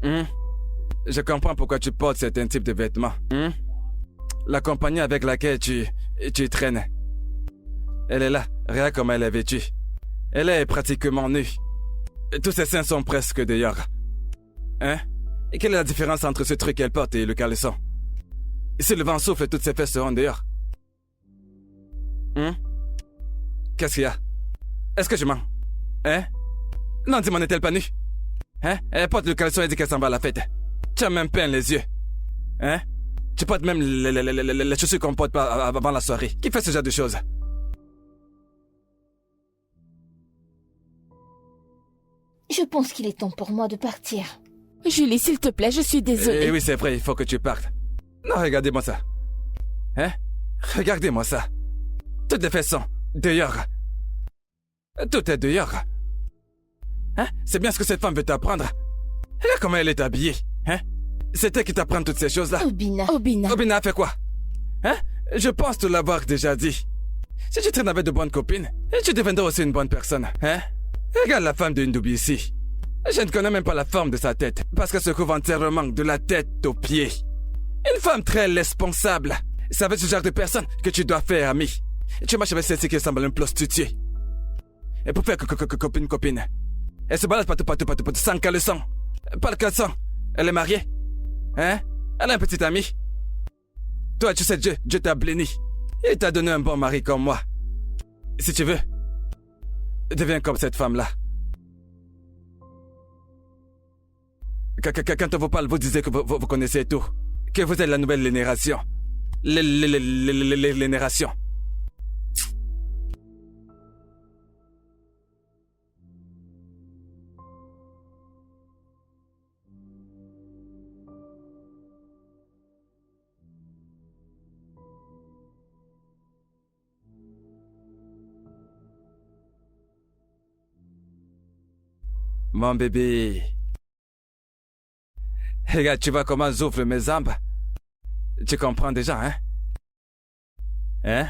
Je comprends pourquoi tu portes certains types de vêtements. La compagnie avec laquelle tu traînes. Elle est là, regarde comment elle est vêtue. Elle est pratiquement nue. Tous ses seins sont presque dehors. Hein? Et quelle est la différence entre ce truc qu'elle porte et le caleçon? Si le vent souffle, toutes ses fesses seront dehors. Qu'est-ce qu'il y a? Est-ce que je mens? Hein? Non, dis-moi, n'est-elle pas nue? Hein? Elle porte le caleçon et dit qu'elle s'en va à la fête. Tu as même peint les yeux. Hein? Tu portes même les chaussures qu'on porte pas avant la soirée. Qui fait ce genre de choses? Je pense qu'il est temps pour moi de partir. Julie, s'il te plaît, je suis désolée. Oui, c'est vrai, il faut que tu partes. Non, regardez-moi ça. Hein? Regardez-moi ça. Toutes les fesses sont dehors. Tout est dehors. Hein? C'est bien ce que cette femme veut t'apprendre. Regarde comment elle est habillée. Hein? C'est elle qui t'apprend toutes ces choses-là. Obina. Obina a fait quoi? Hein? Je pense te l'avoir déjà dit. Si tu traînes avec de bonnes copines, tu deviendras aussi une bonne personne. Hein? Regarde la femme de Ndoubi ici. Je ne connais même pas la forme de sa tête, parce qu'elle se couvre entièrement de la tête aux pieds. Une femme très responsable. C'est avec ce genre de personne que tu dois faire ami. Tu marches avec celle-ci qui ressemble à une prostituée. Et pour faire copine. Elle se balade partout, sans caleçon. Pas le caleçon. Elle est mariée. Hein? Elle a un petit ami. Toi, tu sais, Dieu t'a béni. Il t'a donné un bon mari comme moi. Si tu veux, deviens comme cette femme-là. Quand on vous parle, vous disiez que vous connaissez tout. Que vous êtes la nouvelle génération. Génération. Mon bébé. Regarde, tu vois comment j'ouvre mes jambes? Tu comprends déjà, hein? Hein?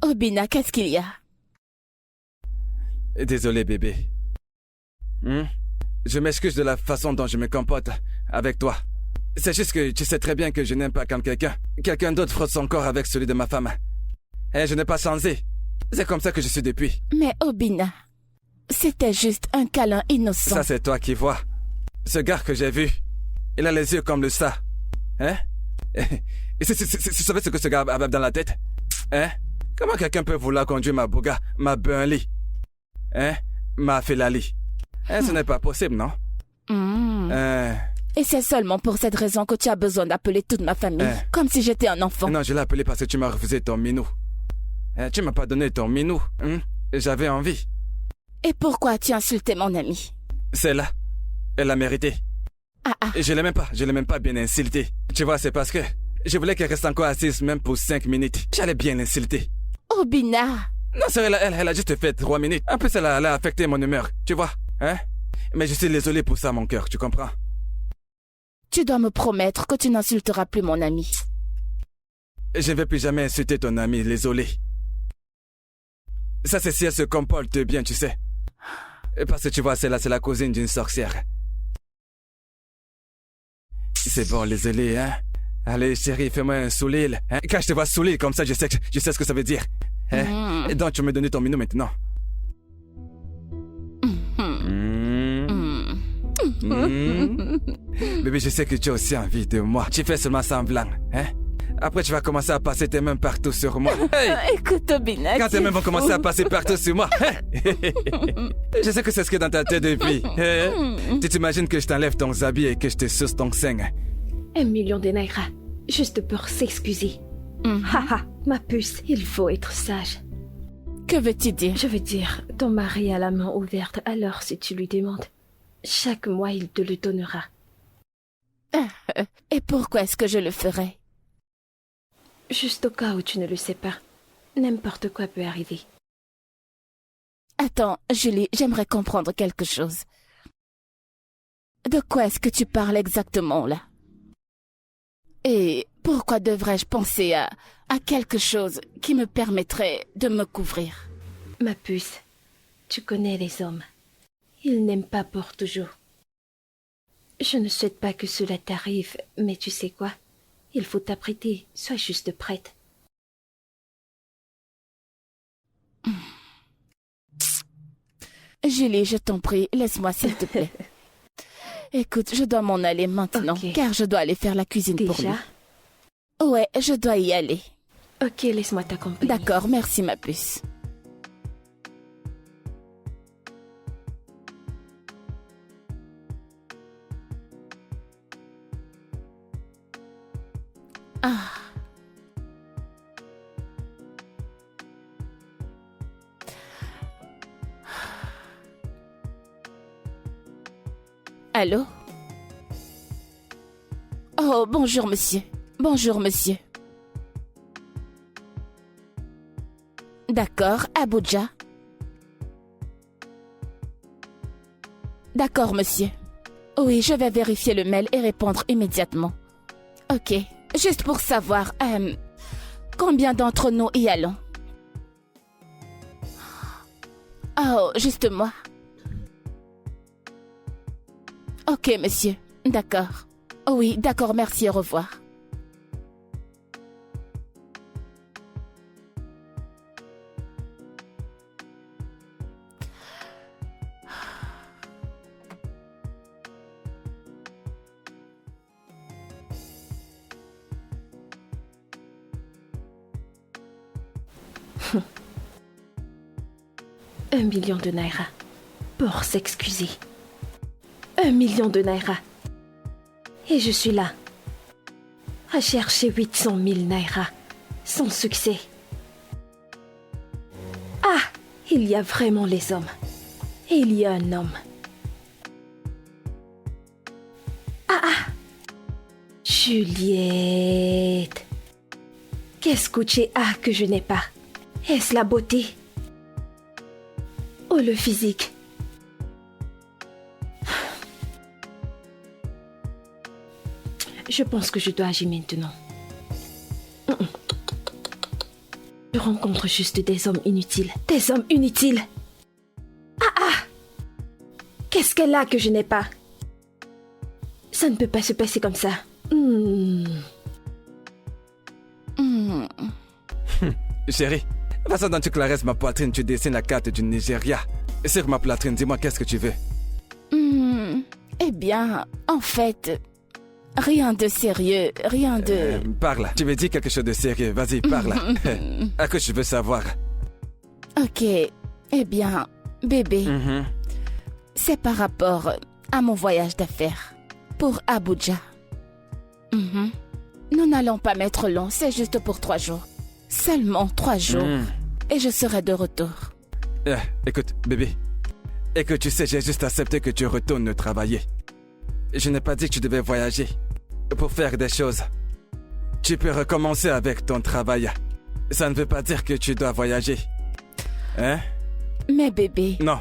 Obina, qu'est-ce qu'il y a? Désolé, bébé. Je m'excuse de la façon dont je me comporte avec toi. C'est juste que tu sais très bien que je n'aime pas quand quelqu'un d'autre frotte son corps avec celui de ma femme. Et je n'ai pas changé. C'est comme ça que je suis depuis. Mais Obina, c'était juste un câlin innocent. Ça, c'est toi qui vois. Ce gars que j'ai vu, il a les yeux comme le ça. Hein? Et tu savais ce que ce gars avait dans la tête? Hein? Comment quelqu'un peut vouloir conduire ma Bouga, ma Burnley? Hein? Ma Ferrari? Hein, ce n'est pas possible, non? Et c'est seulement pour cette raison que tu as besoin d'appeler toute ma famille, comme si j'étais un enfant. Non, je l'ai appelé parce que tu m'as refusé ton minou. Tu m'as pas donné ton minou. J'avais envie. Et pourquoi as-tu insulté mon ami? C'est là. Elle l'a mérité. Et je l'ai même pas bien insulté. Tu vois, c'est parce que je voulais qu'elle reste encore assise même pour 5 minutes. J'allais bien l'insulter. Obina! Non, c'est elle a juste fait 3 minutes. En plus, elle a affecté mon humeur, tu vois, hein? Mais je suis désolé pour ça, mon cœur, tu comprends? Tu dois me promettre que tu n'insulteras plus mon ami. Je ne vais plus jamais insulter ton ami, désolé. Ça, c'est si elle se comporte bien, tu sais. Parce que tu vois, c'est la cousine d'une sorcière. C'est bon, désolé, hein? Allez, chérie, fais-moi un sourire, hein? Quand je te vois sourire comme ça, je sais ce que ça veut dire. Hein? Et donc, tu me donnes ton minou maintenant. Bébé, je sais que tu as aussi envie de moi. Tu fais seulement semblant, hein? Après, tu vas commencer à passer tes mains partout sur moi. Hey! Écoute, Obina. Quand tes mains vont commencer à passer partout sur moi. Je sais que c'est ce qui est dans ta tête depuis. Tu t'imagines que je t'enlève ton habit et que je te suce ton sein. 1 million de naira, juste pour s'excuser. Haha, ma puce, il faut être sage. Que veux-tu dire? Je veux dire, ton mari a la main ouverte, alors si tu lui demandes, chaque mois il te le donnera. Et pourquoi est-ce que je le ferais? Juste au cas où tu ne le sais pas, n'importe quoi peut arriver. Attends, Julie, j'aimerais comprendre quelque chose. De quoi est-ce que tu parles exactement, là? Et pourquoi devrais-je penser à quelque chose qui me permettrait de me couvrir? Ma puce, tu connais les hommes. Ils n'aiment pas pour toujours. Je ne souhaite pas que cela t'arrive, mais tu sais quoi? Il faut t'apprêter, sois juste prête. Julie, je t'en prie, laisse-moi s'il te plaît. Écoute, je dois m'en aller maintenant, car je dois aller faire la cuisine pour lui. Ouais, je dois y aller. Ok, laisse-moi t'accompagner. D'accord, merci ma puce. Allô? Oh, bonjour monsieur. Bonjour monsieur. D'accord, Abuja. D'accord monsieur. Oui, je vais vérifier le mail et répondre immédiatement. Ok, juste pour savoir, combien d'entre nous y allons? Oh, juste moi. Ok, monsieur. D'accord. Oui, d'accord, merci, au revoir. Un million de naira pour s'excuser. 1 million de naira. Et je suis là, à chercher 800 000 naira, sans succès. Ah, il y a vraiment les hommes. Et il y a un homme. Ah, Juliette. Qu'est-ce que tu as que je n'ai pas? Est-ce la beauté? Ou le physique? Je pense que je dois agir maintenant. Je rencontre juste des hommes inutiles. Des hommes inutiles. Qu'est-ce qu'elle a que je n'ai pas? Ça ne peut pas se passer comme ça. Chérie, la façon dont tu caresses ma poitrine, tu dessines la carte du Nigeria. Sur ma poitrine, dis-moi qu'est-ce que tu veux? Eh bien, en fait, rien de sérieux, rien de... Parle, tu veux dire quelque chose de sérieux, vas-y, parle. À quoi je veux savoir? Ok, eh bien, bébé, c'est par rapport à mon voyage d'affaires pour Abuja. Nous n'allons pas mettre long, c'est juste pour 3 jours. Seulement 3 jours. Et je serai de retour. Écoute, bébé, Et que tu sais, j'ai juste accepté que tu retournes travailler. Je n'ai pas dit que tu devais voyager pour faire des choses. Tu peux recommencer avec ton travail. Ça ne veut pas dire que tu dois voyager. Hein? Mais bébé... Non.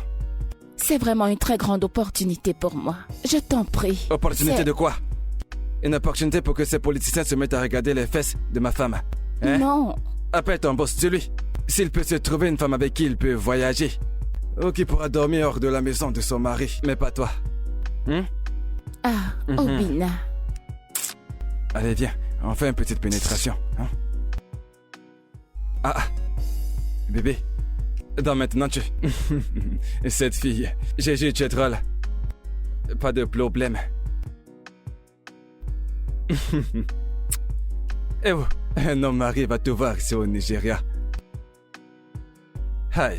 C'est vraiment une très grande opportunité pour moi. Je t'en prie. Opportunité de quoi? Une opportunité pour que ces politiciens se mettent à regarder les fesses de ma femme. Hein? Non. Appelle ton boss, dis-lui. S'il peut se trouver une femme avec qui il peut voyager. Ou qui pourra dormir hors de la maison de son mari. Mais pas toi. Obina. Allez, viens. On fait une petite pénétration. Hein? Bébé. Donc maintenant tu... Cette fille, Jésus, tu es drôle. Pas de problème. Eh oh, un homme arrive à te voir ici au Nigeria. Hi.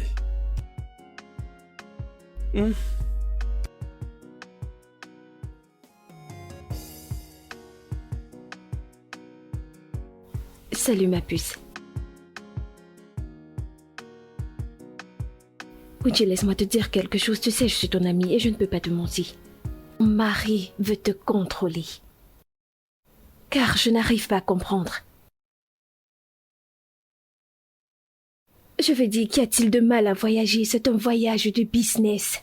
Salut ma puce. Uchi, laisse-moi te dire quelque chose. Tu sais, je suis ton amie et je ne peux pas te mentir. Mon mari veut te contrôler. Car je n'arrive pas à comprendre. Je veux dire, qu'y a-t-il de mal à voyager? C'est un voyage de business.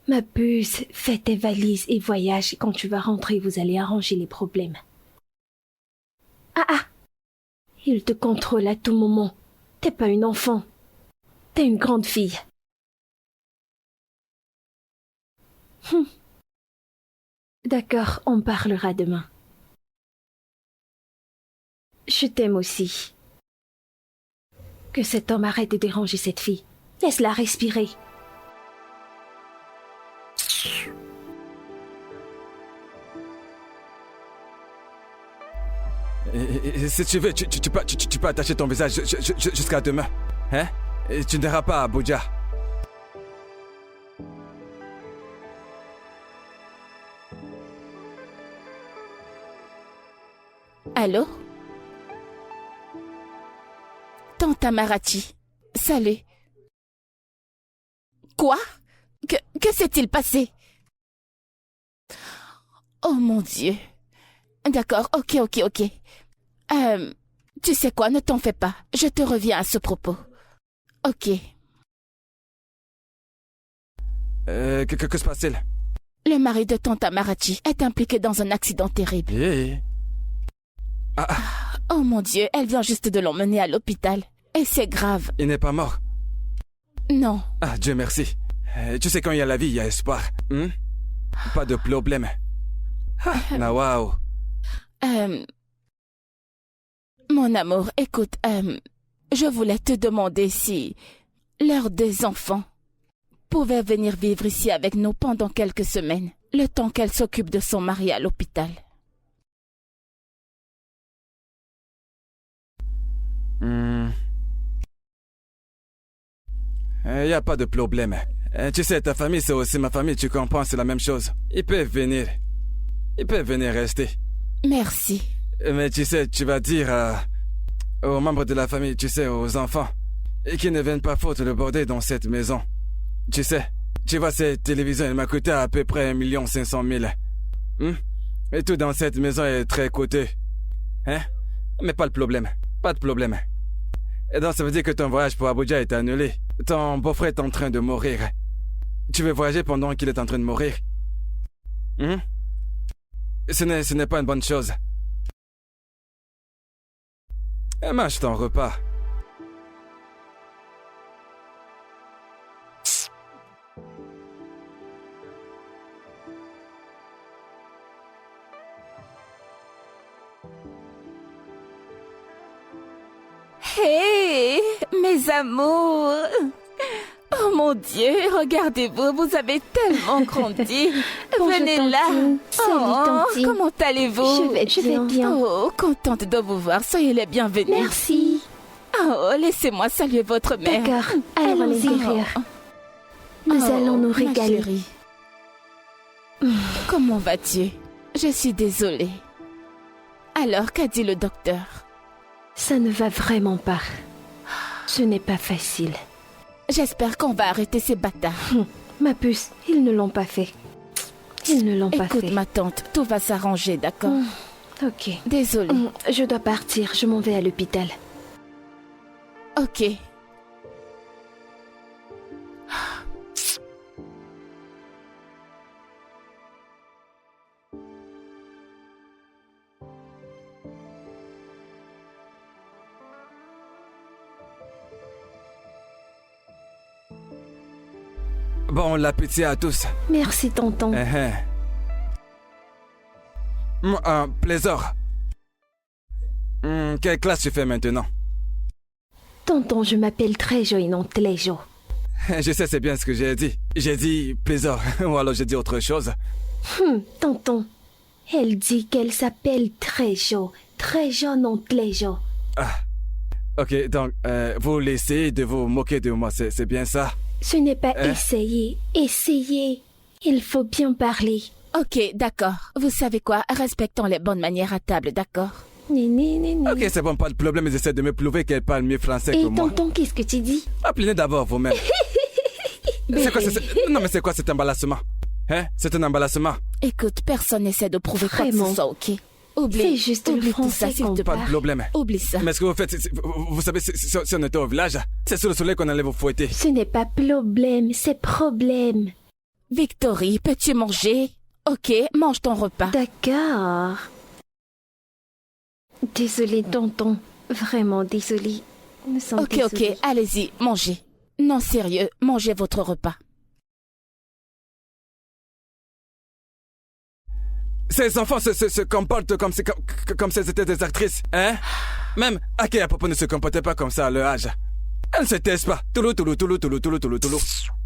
Ma puce, fais tes valises et voyage. Quand tu vas rentrer, vous allez arranger les problèmes. Il te contrôle à tout moment. T'es pas une enfant. T'es une grande fille. D'accord, on parlera demain. Je t'aime aussi. Que cet homme arrête de déranger cette fille. Laisse-la respirer. Et si tu veux, tu peux attacher ton visage jusqu'à demain. Hein? Et tu n'iras pas à Abuja. Allô? Tante Amarachi, salut. Quoi? Que s'est-il passé? Oh mon Dieu. D'accord, ok. Tu sais quoi, ne t'en fais pas. Je te reviens à ce propos. Ok. Que se passe-t-il? Le mari de tante Amarachi est impliqué dans un accident terrible. Yeah. Oh mon Dieu, elle vient juste de l'emmener à l'hôpital. Et c'est grave. Il n'est pas mort? Non. Ah, Dieu merci. Tu sais, quand il y a la vie, il y a espoir. Pas de problème. Waouh. Mon amour, écoute, je voulais te demander si leurs deux enfants pouvaient venir vivre ici avec nous pendant quelques semaines, le temps qu'elle s'occupe de son mari à l'hôpital. Il n'y a pas de problème. Tu sais, ta famille, c'est aussi ma famille, tu comprends, c'est la même chose. Ils peuvent venir. Ils peuvent venir rester. Merci. Mais tu sais, tu vas dire aux membres de la famille, tu sais, aux enfants, et qu'ils ne viennent pas foutre le bordel dans cette maison. Tu sais, tu vois, cette télévision, elle m'a coûté à peu près 1 500 000. Et tout dans cette maison est très coûteux. Hein? Mais pas de problème. Pas de problème. Et donc, ça veut dire que ton voyage pour Abuja est annulé. Ton beau-frère est en train de mourir. Tu veux voyager pendant qu'il est en train de mourir? Ce n'est pas une bonne chose. Mange ton repas. Hé, mes amours! Oh mon Dieu, regardez-vous, vous avez tellement grandi. Venez là. Salut, Tanti. Comment allez-vous? Je vais bien. Oh, contente de vous voir. Soyez les bienvenus. Merci. Oh, laissez-moi saluer votre mère. D'accord, allons à l'intérieur. Nous allons nous ma régaler. chérie. Comment vas-tu? Je suis désolée. Alors, qu'a dit le docteur? Ça ne va vraiment pas. Ce n'est pas facile. J'espère qu'on va arrêter ces bâtards. Ma puce, ils ne l'ont pas fait. Ils ne l'ont pas fait. Écoute, ma tante, tout va s'arranger, d'accord? Ok. Désolée. Je dois partir, je m'en vais à l'hôpital. Ok. Bon l'appétit à tous. Merci, tonton. Plaisir. Quelle classe tu fais maintenant? Tonton, je m'appelle Trejo et non Tlejo. Je sais, c'est bien ce que j'ai dit. J'ai dit plaisir, ou alors j'ai dit autre chose. Tonton, elle dit qu'elle s'appelle Trejo. Trejo, non Tlejo. Ah. Ok, donc, vous laissez de vous moquer de moi, c'est bien ça? Ce n'est pas essayer. Essayez. Il faut bien parler. Ok, d'accord. Vous savez quoi? Respectons les bonnes manières à table, d'accord? Ok, c'est bon, pas de problème. Ils essaient de me prouver qu'elle parle mieux français que Et moi. tonton, qu'est-ce que tu dis? Appelez d'abord vous-même. C'est quoi, non, mais c'est quoi cet emballissement? Hein? C'est un emballissement. Écoute, personne n'essaie de prouver quoi que Vraiment. ce soit, ok? Oublie. C'est juste le Oublie tout français ça, s'il qu'on te Pas plaît. de problème. Oublie ça. Mais ce que vous faites, vous savez, si on était au village, c'est sous le soleil qu'on allait vous fouetter. Ce n'est pas problème, c'est problème. Victory, peux-tu manger? Ok, mange ton repas. D'accord. Désolée, tonton. Vraiment désolée. Nous sommes Ok, désolés. allez-y, mangez. Non, sérieux, mangez votre repas. Ces enfants se comportent comme si c'était des actrices, hein? Même Ake à propos ne se comportait pas comme ça à leur âge. Elle ne se taise pas. Toulou.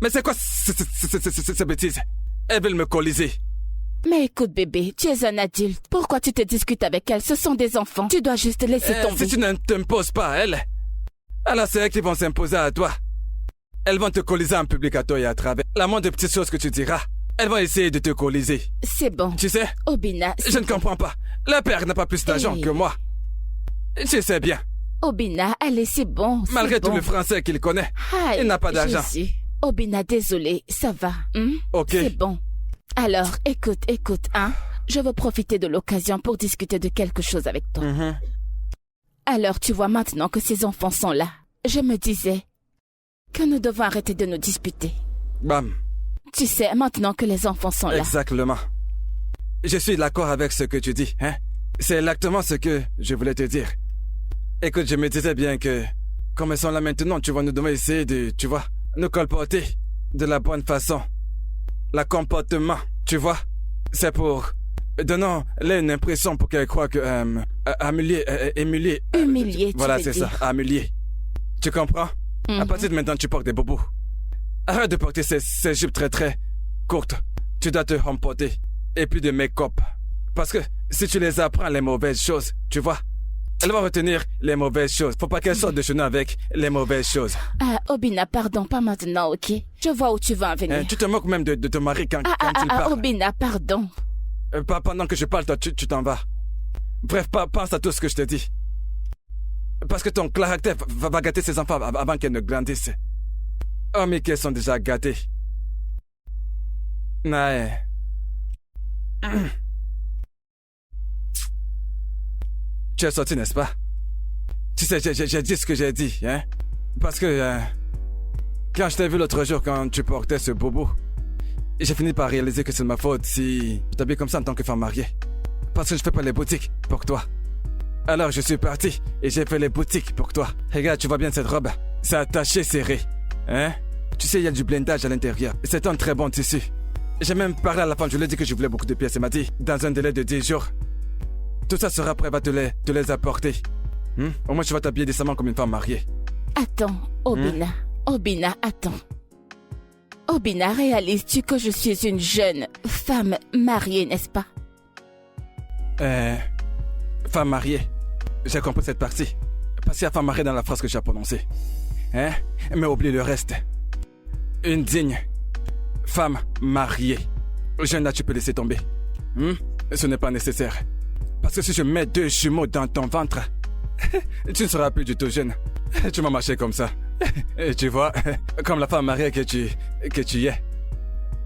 Mais c'est quoi ces bêtises? Elles veulent me coaliser. Mais écoute, bébé, tu es un adulte. Pourquoi tu te discutes avec elles? Ce sont des enfants. Tu dois juste laisser tomber. Si tu ne t'imposes pas à elles, alors c'est elles qui vont s'imposer à toi. Elles vont te coaliser en public à toi et à travers. La moindre petite chose que tu diras, elles vont essayer de te coaliser. C'est bon. Tu sais? Obina, Je ne comprends pas. Le père n'a pas plus d'argent que moi. Je sais bien. Obina, allez, c'est bon. c'est Malgré bon. tout le français qu'il connaît, Aïe, il n'a pas d'argent. Jésus. Obina, désolé, ça va. Ok. C'est bon. Alors, écoute, hein. Je veux profiter de l'occasion pour discuter de quelque chose avec toi. Alors, tu vois maintenant que ces enfants sont là. Je me disais que nous devons arrêter de nous disputer. Bam. Tu sais, maintenant que les enfants sont là. Exactement. Je suis d'accord avec ce que tu dis, hein. C'est exactement ce que je voulais te dire. Écoute, je me disais bien que, comme elles sont là maintenant, tu vois, nous devons essayer de, tu vois, nous comporter de la bonne façon. Le comportement, tu vois, c'est pour... Donnons-les une impression pour qu'elles croient que... Humilier, voilà, tu veux c'est ça, dire. humilier. Tu comprends? À partir de maintenant, tu portes des bobos. Arrête de porter ces jupes très très courtes. Tu dois te remporter. Et puis de make-up. Parce que si tu les apprends les mauvaises choses, tu vois, elles vont retenir les mauvaises choses. Faut pas qu'elles sortent de chez nous avec les mauvaises choses. Ah, Obina, pardon, pas maintenant, ok? Je vois où tu veux en venir. Tu te moques même de ton mari quand il parle. Obina, pardon. Pas pendant que je parle, toi, tu t'en vas. Bref, pense à tout ce que je te dis. Parce que ton caractère va gâter ses enfants avant qu'elles ne grandissent. Oh, mais qu'elles sont déjà gâtées. Ouais. Tu es sorti, n'est-ce pas? Tu sais, j'ai dit ce que j'ai dit, hein? Parce que quand je t'ai vu l'autre jour, quand tu portais ce bobo, j'ai fini par réaliser que c'est de ma faute si je t'habille comme ça en tant que femme mariée. Parce que je fais pas les boutiques pour toi. Alors je suis parti et j'ai fait les boutiques pour toi. Regarde, tu vois bien cette robe? C'est attaché, serré. Hein? Tu sais, il y a du blindage à l'intérieur. C'est un très bon tissu. J'ai même parlé à la femme, je lui ai dit que je voulais beaucoup de pièces. Elle m'a dit, dans un délai de 10 jours, tout ça sera prêt, va te les apporter. Au moins, tu vas t'habiller décemment comme une femme mariée. Attends, Obina. Obina, attends. Obina, réalises-tu que je suis une jeune femme mariée, n'est-ce pas? Femme mariée. J'ai compris cette partie. Parce qu'il y a femme mariée dans la phrase que j'ai prononcée. Hein? Mais oublie le reste. Une digne femme mariée. Jeune là, tu peux laisser tomber. Ce n'est pas nécessaire. Parce que si je mets 2 jumeaux dans ton ventre, tu ne seras plus du tout jeune. Tu m'as marché comme ça. Et tu vois, comme la femme mariée que tu es,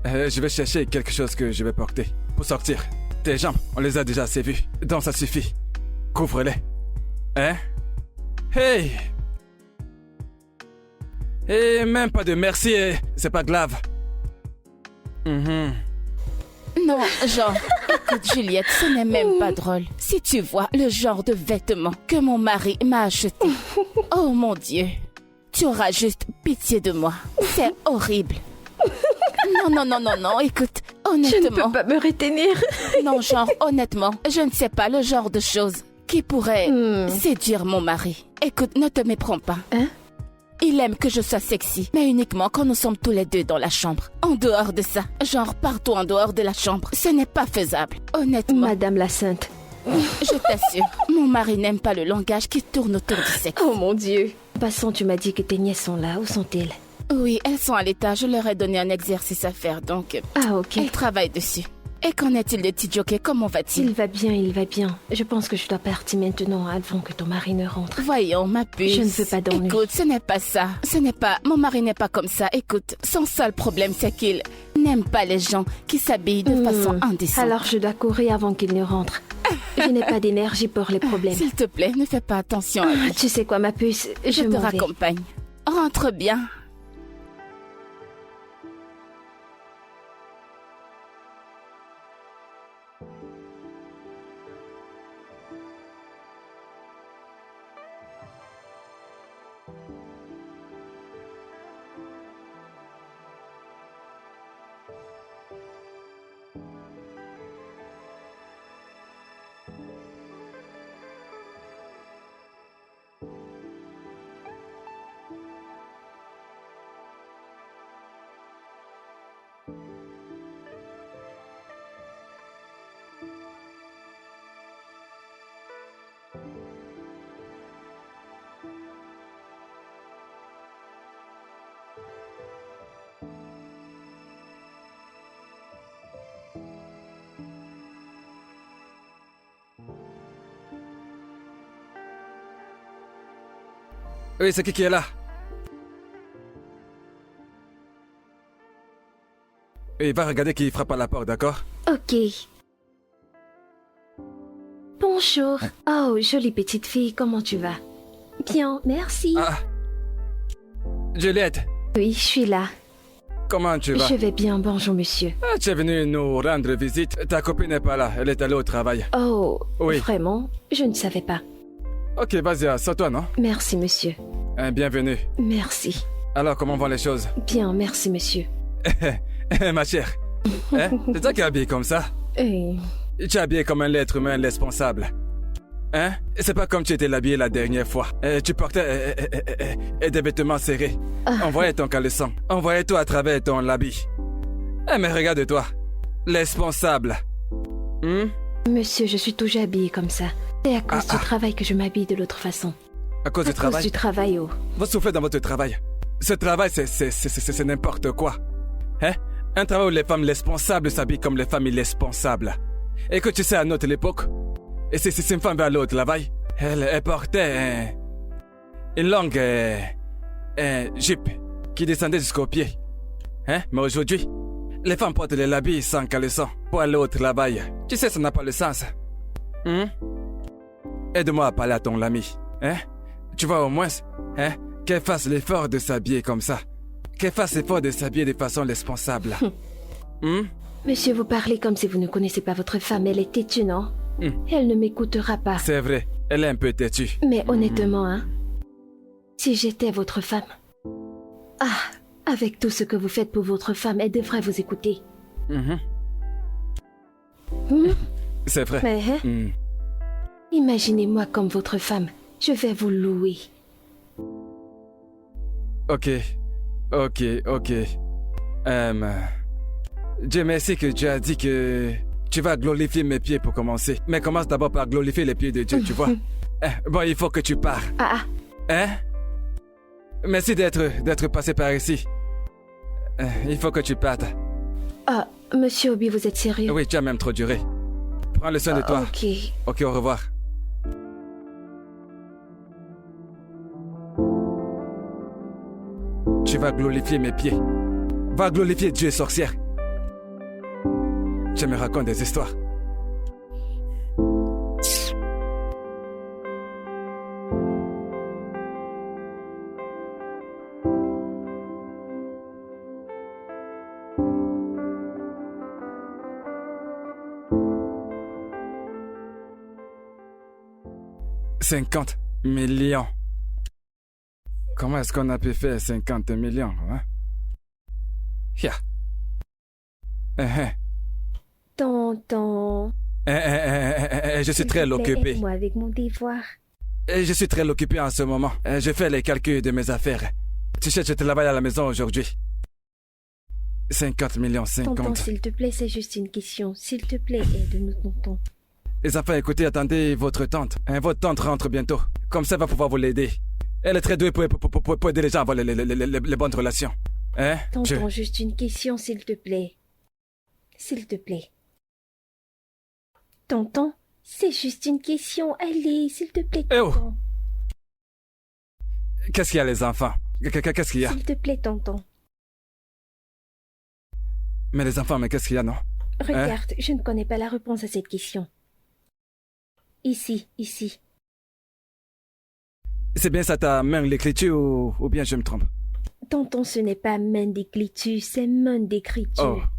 je vais chercher quelque chose que je vais porter pour sortir. Tes jambes, on les a déjà assez vues, donc ça suffit. Couvre-les. Hein? Hey! Et même pas de merci, c'est pas grave. Non, genre, écoute Juliette, ce n'est même pas drôle. Si tu vois le genre de vêtements que mon mari m'a acheté, oh mon Dieu, tu auras juste pitié de moi. C'est horrible. Non, écoute, honnêtement... Je ne peux pas me retenir. Non, genre, honnêtement, je ne sais pas le genre de choses qui pourrait séduire mon mari. Écoute, ne te méprends pas. Hein? Il aime que je sois sexy, mais uniquement quand nous sommes tous les deux dans la chambre. En dehors de ça, genre partout en dehors de la chambre, ce n'est pas faisable. Honnêtement, Madame la Sainte. je t'assure, mon mari n'aime pas le langage qui tourne autour du sexe. Oh mon Dieu. Passons, tu m'as dit que tes nièces sont là. Où sont-elles? Oui, elles sont à l'état, je leur ai donné un exercice à faire, donc Ah, ok. elles travaillent dessus. Et qu'en est-il de petit jockey, comment va-t-il? Il va bien. Je pense que je dois partir maintenant avant que ton mari ne rentre. Voyons, ma puce. Je ne veux pas d'ennui. Écoute, ce n'est pas ça. Mon mari n'est pas comme ça. Écoute, son seul problème, c'est qu'il n'aime pas les gens qui s'habillent de façon indécente. Alors je dois courir avant qu'il ne rentre. Je n'ai pas d'énergie pour les problèmes. S'il te plaît, ne fais pas attention à lui. Tu sais quoi, ma puce? Je te m'en vais. raccompagne. Rentre bien. Oui, c'est qui est là? Et va regarder qui frappe à la porte, d'accord? Ok. Bonjour. Oh, jolie petite fille, comment tu vas? Bien, merci. Ah! Juliette, Oui, je suis là. comment tu vas? Je vais bien, bonjour monsieur. Ah, tu es venue nous rendre visite. Ta copine n'est pas là, elle est allée au travail. Oh, Oui. vraiment? Je ne savais pas. Ok, vas-y, assois-toi, non? Merci monsieur. Bienvenue. Merci. Alors, comment vont les choses? Bien, merci monsieur. Ma chère, hein? C'est toi qui es habillée comme ça? Et... Tu es habillée comme un être humain responsable. Hein? C'est pas comme tu étais habillée la dernière fois. Tu portais des vêtements serrés. On voyait ton caleçon. On voyait tout à travers ton habit. Mais regarde-toi. Responsable. Monsieur, je suis toujours habillée comme ça. C'est à cause du travail que je m'habille de l'autre façon. À cause du À cause travail? du travail, oh. Vous souffrez dans votre travail. Ce travail, c'est n'importe quoi. Hein? Un travail où les femmes responsables s'habillent comme les femmes irresponsables. Et que tu sais, à notre époque, et si une femme va aller au travail, elle portait une longue jupe qui descendait jusqu'aux pieds. Hein? Mais aujourd'hui, les femmes portent les habits sans caleçon pour aller au travail. Tu sais, ça n'a pas le sens. Aide-moi à parler à ton ami. Hein? Tu vois au moins, hein, qu'elle fasse l'effort de s'habiller comme ça. Qu'elle fasse l'effort de s'habiller de façon responsable. Monsieur, vous parlez comme si vous ne connaissez pas votre femme. Elle est têtue, non? Elle ne m'écoutera pas. C'est vrai, elle est un peu têtue. Mais honnêtement, hein, si j'étais votre femme... avec tout ce que vous faites pour votre femme, elle devrait vous écouter. C'est vrai. Mais, hein, imaginez-moi comme votre femme. Je vais vous louer. Ok. Dieu merci que tu as dit que tu vas glorifier mes pieds pour commencer. Mais commence d'abord par glorifier les pieds de Dieu, tu vois. Bon, il faut que tu pars. Hein? Merci d'être passé par ici. Il faut que tu partes. Monsieur Obi, vous êtes sérieux? Oui, tu as même trop duré. Prends le soin de toi. Ok. Ok, au revoir. tu vas glorifier mes pieds. Va glorifier Dieu, sorcière. Tu me racontes des histoires. « 50 millions. Comment est-ce qu'on a pu faire 50 millions, hein? Yeah. Tonton. Je suis très occupé. Moi avec mon devoir. Je suis très occupé en ce moment. Je fais les calculs de mes affaires. Tu sais, je travaille à la maison aujourd'hui. 50 millions, 50. Tonton, s'il te plaît, c'est juste une question. S'il te plaît, aide-nous, tonton. Les enfants, écoutez, attendez votre tante. Votre tante rentre bientôt. Comme ça, elle va pouvoir vous l'aider. Elle est très douée pour aider les gens à avoir les bonnes relations. Hein? Tonton, juste une question, s'il te plaît. S'il te plaît. Tonton, c'est juste une question. Allez, s'il te plaît, Eh oh! tonton. Qu'est-ce qu'il y a, les enfants? Qu'est-ce qu'il y a? S'il te plaît, tonton. Mais les enfants, mais qu'est-ce qu'il y a, non? Regarde, je ne connais pas la réponse à cette question. Ici. C'est bien ça ta main l'écriture ou bien je me trompe? Tonton, ce n'est pas main d'écriture, c'est main d'écriture.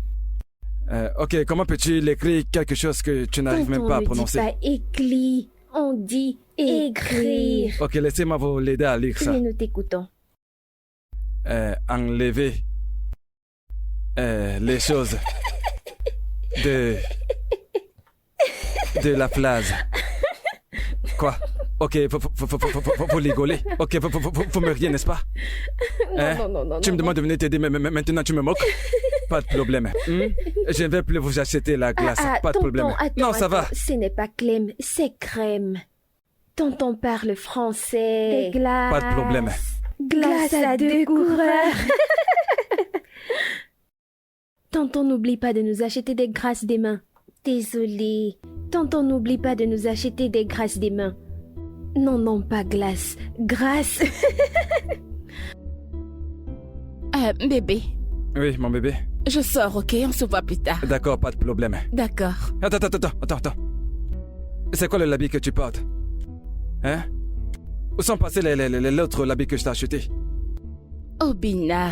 Oh. Ok, comment peux-tu l'écrire quelque chose que tu n'arrives même pas à prononcer? On ne dit pas écrit, on dit écrire. Ok, laissez-moi vous l'aider à lire ça. Oui, nous t'écoutons. Enlever les choses de la phrase. Quoi? Ok, faut rigoler. Ok, faut me rire, n'est-ce pas? Non. Tu me demandes de venir t'aider, mais maintenant tu me moques? Pas de problème. Je ne vais plus vous acheter la glace. Pas de problème. Non, ça va. Ce n'est pas Clem, c'est crème. Tonton parle français. Des glaces. Pas de problème. Glace à deux coureurs. Tonton, n'oublie pas de nous acheter des grâces des mains. Désolé. Tonton, n'oublie pas de nous acheter des grâces des mains. Non, pas glace. Grâce. Bébé. Oui, mon bébé. Je sors, ok? On se voit plus tard. D'accord, pas de problème. D'accord. Attends. C'est quoi le habit que tu portes? Hein? Où sont passés l'autre habit que je t'ai acheté? Oh, Bina.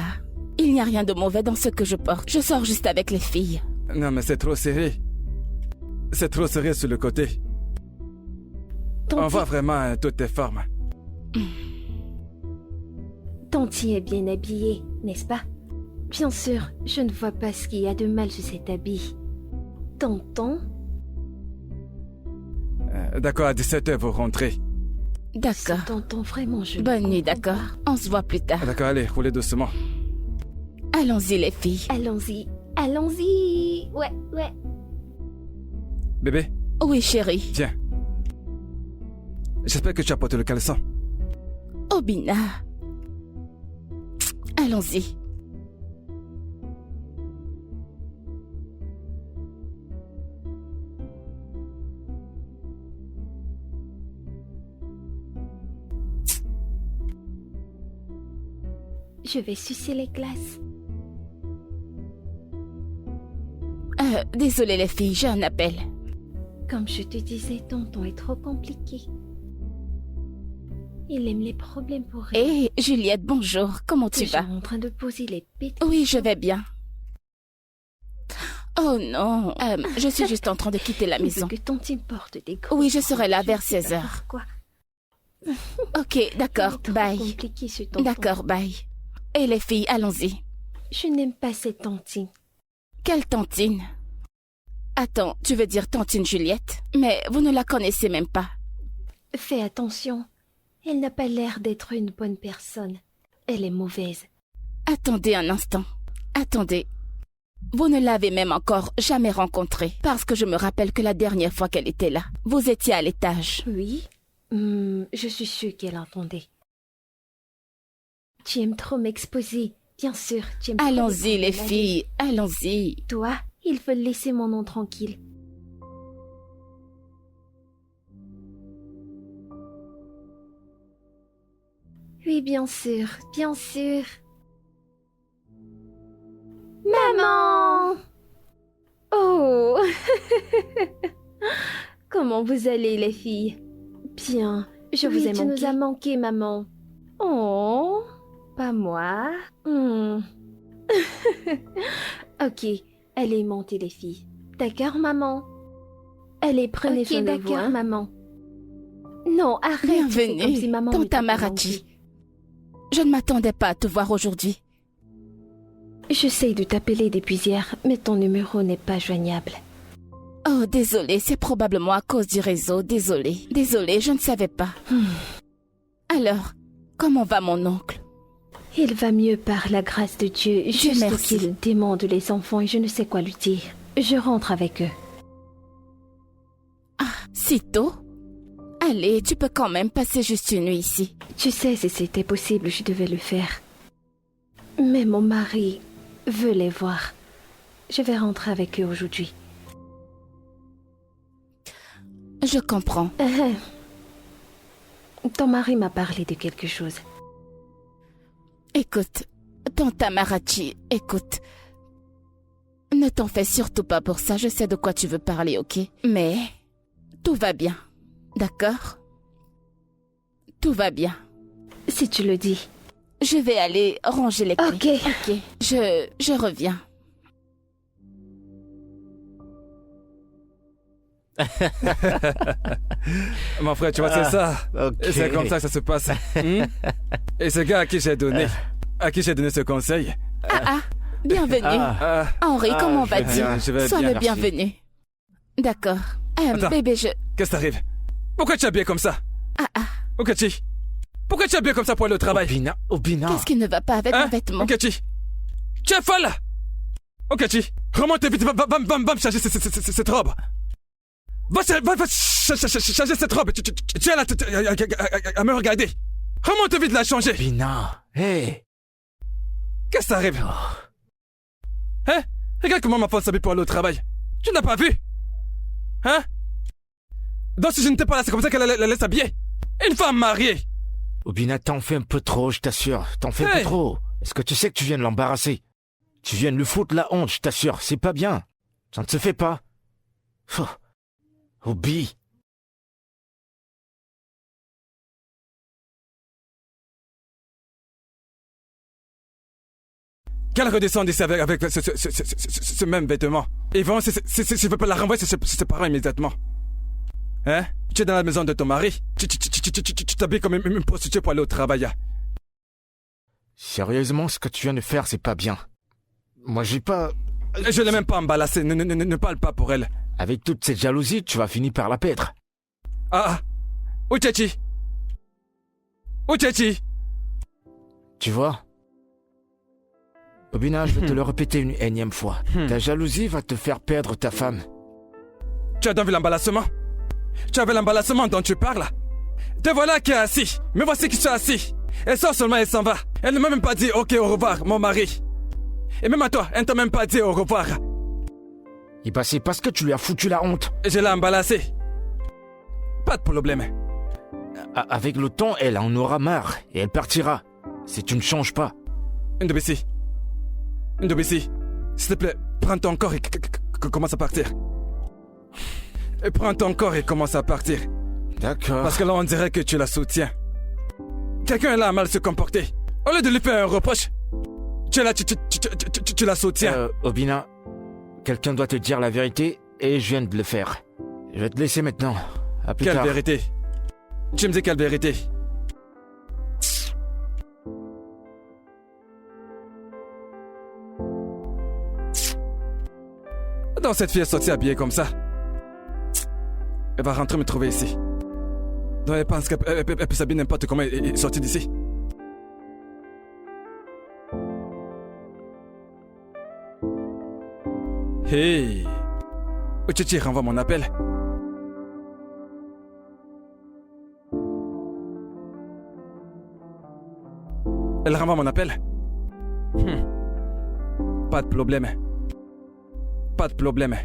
Il n'y a rien de mauvais dans ce que je porte. Je sors juste avec les filles. Non, mais c'est trop serré. C'est trop serré sur le côté. On voit vraiment toutes tes formes. Tonty est bien habillé, n'est-ce pas? Bien sûr, je ne vois pas ce qu'il y a de mal sur cet habit. Tonton? D'accord, à 17h, vous rentrez. D'accord. Tonton, vraiment, je... Bonne nuit, d'accord? On se voit plus tard. D'accord, allez, roulez doucement. Allons-y, les filles. Allons-y. Ouais. Bébé? Oui, chérie. Viens. J'espère que tu as porté le caleçon. Oh, Bina. Allons-y. Je vais sucer les glaces. Désolée, les filles, j'ai un appel. Comme je te disais, tonton est trop compliqué. Il aime les problèmes pour rien. Hé, Juliette, bonjour. Comment tu vas? En train de poser les bêtes. Oui, je vais bien. Oh non, je suis juste en train de quitter la maison. Que tonton porte des gros... Oui, je serai là vers 16 heures. Quoi? Ok, d'accord, bye. Compliqué, ce tonton. D'accord, bye. Et les filles, allons-y. Je n'aime pas cette tantine. Quelle tantine? Attends, tu veux dire tantine Juliette? Mais vous ne la connaissez même pas. Fais attention. Elle n'a pas l'air d'être une bonne personne. Elle est mauvaise. Attendez un instant. Attendez. Vous ne l'avez même encore jamais rencontrée, parce que je me rappelle que la dernière fois qu'elle était là, vous étiez à l'étage. Oui? Je suis sûre qu'elle entendait. Tu aimes trop m'exposer. Bien sûr, tu aimes trop... Allons-y, les filles, allons-y. Toi, il faut laisser mon nom tranquille. Oui, bien sûr, bien sûr. Maman! Oh! Comment vous allez, les filles? Bien. Je vous ai manqué. Tu nous as manqué, maman. Oh! Pas moi. Ok. Allez, montez, les filles. D'accord, maman? Allez, prenez soin de vous. D'accord, maman. Non, arrête. Bienvenue, comme si maman Tante Amarachi. Je ne m'attendais pas à te voir aujourd'hui. J'essaye de t'appeler depuis hier, mais ton numéro n'est pas joignable. Oh, désolée, c'est probablement à cause du réseau. Désolée, je ne savais pas. Alors, comment va mon oncle? Il va mieux par la grâce de Dieu, juste merci. qu'il demande les enfants et je ne sais quoi lui dire. Je rentre avec eux. Ah, si tôt? Allez, tu peux quand même passer juste une nuit ici. Tu sais, si c'était possible, je devais le faire. Mais mon mari veut les voir. Je vais rentrer avec eux aujourd'hui. Je comprends. Ton mari m'a parlé de quelque chose. Écoute, Tante Amarachi, écoute. Ne t'en fais surtout pas pour ça, je sais de quoi tu veux parler, ok? Mais tout va bien, d'accord? Tout va bien. Si tu le dis. Je vais aller ranger les clés. Ok. Je reviens. Mon frère, tu vois, c'est ça. ok. C'est comme ça que ça se passe. Et ce gars à qui j'ai donné ce conseil. Bienvenue. Henri, comment vas-tu? Je vais Sois bien, le merci. bienvenu. D'accord. Attends. Bébé, Qu'est-ce qui t'arrive? Pourquoi tu es habillé comme ça? Okachi, pourquoi tu es habillé comme ça pour aller au travail? Obina. Qu'est-ce qui ne va pas avec mes vêtements? Okachi, tu es folle! Okachi, remonte vite, va me changer cette robe. Va changer cette robe. Tu es là à me regarder. Remonte vite la changer. Obina, hey. Qu'est-ce qui t'arrive? Hein? Regarde comment ma femme s'habille pour aller au travail. Tu n'as pas vu? Hein? Donc si je n'étais pas là, c'est comme ça qu'elle allait s'habiller. Une femme mariée. Obina, t'en fais un peu trop, je t'assure. T'en fais un peu trop. Est-ce que tu sais que tu viens de l'embarrasser? Tu viens de lui foutre la honte, je t'assure. C'est pas bien. Ça ne se fait pas. Obi. Qu'elle redescende ici avec ce même vêtement. Yvon, si je veux pas la renvoyer, c'est ses parents immédiatement. Hein? Tu es dans la maison de ton mari. Tu t'habilles comme une prostituée pour aller au travail. Sérieusement, ce que tu viens de faire, c'est pas bien. Moi, j'ai pas... Je l'ai même pas emballassée. Ne parle pas pour elle. Avec toute cette jalousie, tu vas finir par la perdre. Uchechi. Tu vois? Obina, je vais te le répéter une énième fois. Ta jalousie va te faire perdre ta femme. Tu as donc vu l'emballassement? Tu avais l'emballassement dont tu parles? Te voilà qui est assis. Mais voici qui est assis. Elle sort seulement, elle s'en va. Elle ne m'a même pas dit ok au revoir, mon mari. Et même à toi, elle ne t'a même pas dit au revoir. Et bah c'est parce que tu lui as foutu la honte. Je l'ai emballassée. Pas de problème. Avec le temps, elle en aura marre et elle partira. Si tu ne changes pas. Ndobisi, s'il te plaît, prends ton corps et commence à partir. Prends ton corps et commence à partir. D'accord. Parce que là, on dirait que tu la soutiens. Quelqu'un est là à mal se comporter. Au lieu de lui faire un reproche, tu es là, tu la soutiens. Obina, quelqu'un doit te dire la vérité et je viens de le faire. Je vais te laisser maintenant. À plus tard. Quelle vérité? Tu me dis quelle vérité? Donc cette fille est sortie habillée comme ça. Elle va rentrer me trouver ici. Donc elle pense qu'elle peut s'habiller n'importe comment et est sortie d'ici. Hey! Uchichi renvoie mon appel. Elle renvoie mon appel. Pas de problème. Pas de problème.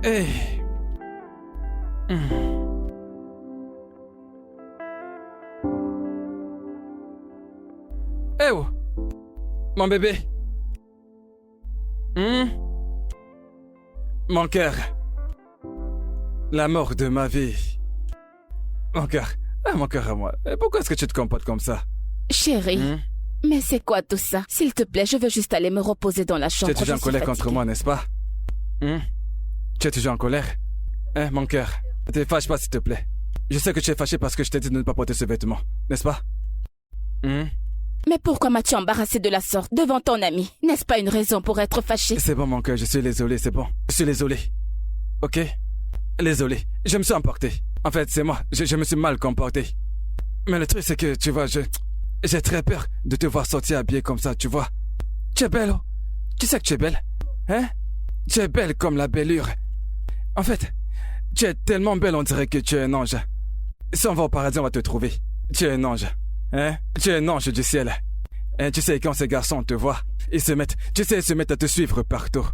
Hey. Mon bébé. Mon cœur. L'amour de ma vie. Mon cœur. Ah, mon cœur à moi. Pourquoi est-ce que tu te comportes comme ça? Chérie, mais c'est quoi tout ça? S'il te plaît, je veux juste aller me reposer dans la Tu chambre. es toujours en colère contre moi, n'est-ce pas? Tu es toujours en colère? Hein, mon cœur? Ne te fâche pas, s'il te plaît. Je sais que tu es fâché parce que je t'ai dit de ne pas porter ce vêtement, n'est-ce pas? Mais pourquoi m'as-tu embarrassé de la sorte devant ton ami? N'est-ce pas une raison pour être fâché? C'est bon, mon cœur, je suis désolé, c'est bon. Je suis désolé. Ok? Désolé. Je me suis emporté. En fait, c'est moi. Je me suis mal comporté. Mais le truc, c'est que, tu vois, j'ai très peur de te voir sortir habillée comme ça, tu vois. Tu es belle, oh. Tu sais que tu es belle? Hein? Tu es belle comme la bellure. En fait, tu es tellement belle, on dirait que tu es un ange. Si on va au paradis, on va te trouver. Tu es un ange. Hein? Tu es un ange du ciel. Hein? Tu sais, quand ces garçons te voient, ils se mettent à te suivre partout.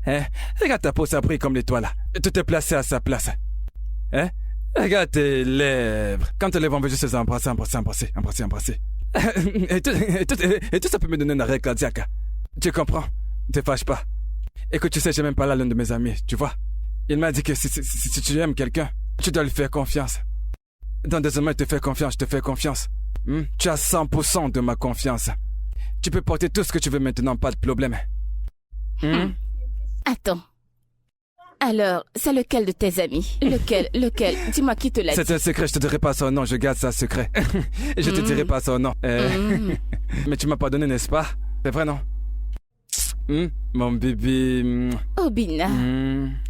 Hein? Regarde ta peau, ça brille comme l'étoile. Tout est placé à sa place. Hein? Regarde tes lèvres. Quand tes lèvres, on veut juste les embrasser. Et tout ça peut me donner un arrêt cardiaque. Tu comprends? Ne te fâche pas. Écoute, tu sais, j'ai même parlé à l'un de mes amis, tu vois. Il m'a dit que si tu aimes quelqu'un, tu dois lui faire confiance. Dans des hommes, il te fait confiance, je te fais confiance. Tu as 100% de ma confiance. Tu peux porter tout ce que tu veux maintenant, pas de problème. Attends. Alors, c'est lequel de tes amis? Lequel? Dis-moi qui te l'a dit. C'est un secret, je te dirai pas son nom, je garde ça secret. Je te dirai pas son nom. Mais tu m'as pardonné, n'est-ce pas? C'est vrai, non? Mon bébé. Obina,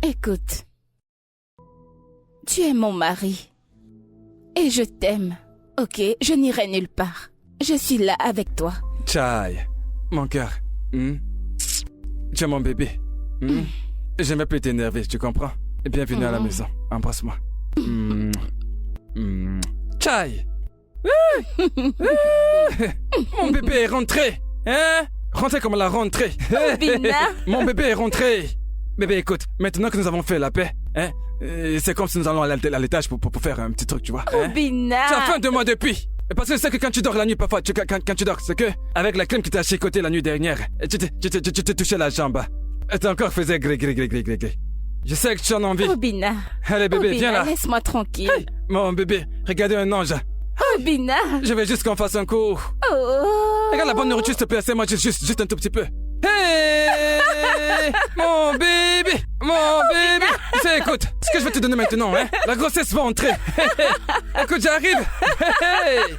écoute. Tu es mon mari. Et je t'aime. Ok, je n'irai nulle part. Je suis là avec toi. Chai, mon cœur. Tu es mon bébé. Je ne vais plus t'énerver, tu comprends? Bienvenue à la maison. Embrasse-moi. Chai. Mon bébé est rentré. Hein? Rentré comme la rentrée. Obina. Mon bébé est rentré. Bébé, écoute, maintenant que nous avons fait la paix, hein, c'est comme si nous allons à l'étage pour faire un petit truc, tu vois. Hein? Obina. Tu as faim de moi depuis. Parce que je sais que quand tu dors la nuit, parfois, quand tu dors, c'est que, avec la crème qui t'a chicoté la nuit dernière, tu t'es touché la jambe. Et ton corps faisait gré. Je sais que tu en as envie. Obina. Allez, bébé, Obina, viens là. laisse-moi tranquille. Hey, mon bébé, regardez un ange. Obina. Je vais juste qu'on fasse un coup. Oh. Regarde la bonne nourriture, s'il te plaît, moi juste un tout petit peu. Hey, mon bébé. Tu sais, écoute, ce que je vais te donner maintenant, hein, la grossesse va entrer. Écoute, j'arrive. Hey.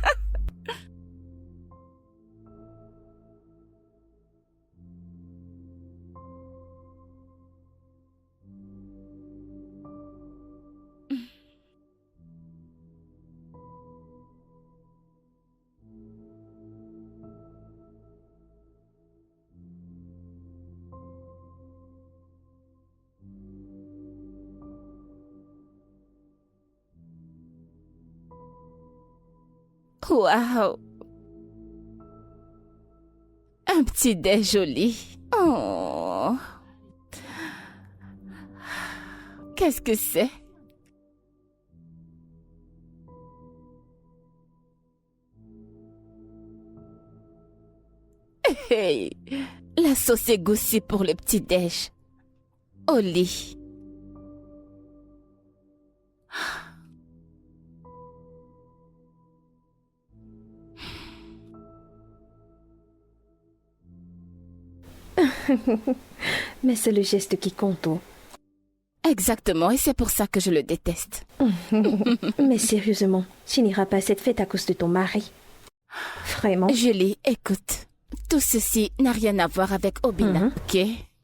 Waouh. Un petit dé joli. Oh. Qu'est-ce que c'est? Hey, la sauce égoussie pour le petit déj. Au lit. Mais c'est le geste qui compte. Oh. Exactement, et c'est pour ça que je le déteste. Mais sérieusement, tu n'iras pas à cette fête à cause de ton mari. Vraiment. Julie, écoute. Tout ceci n'a rien à voir avec Obina, ok?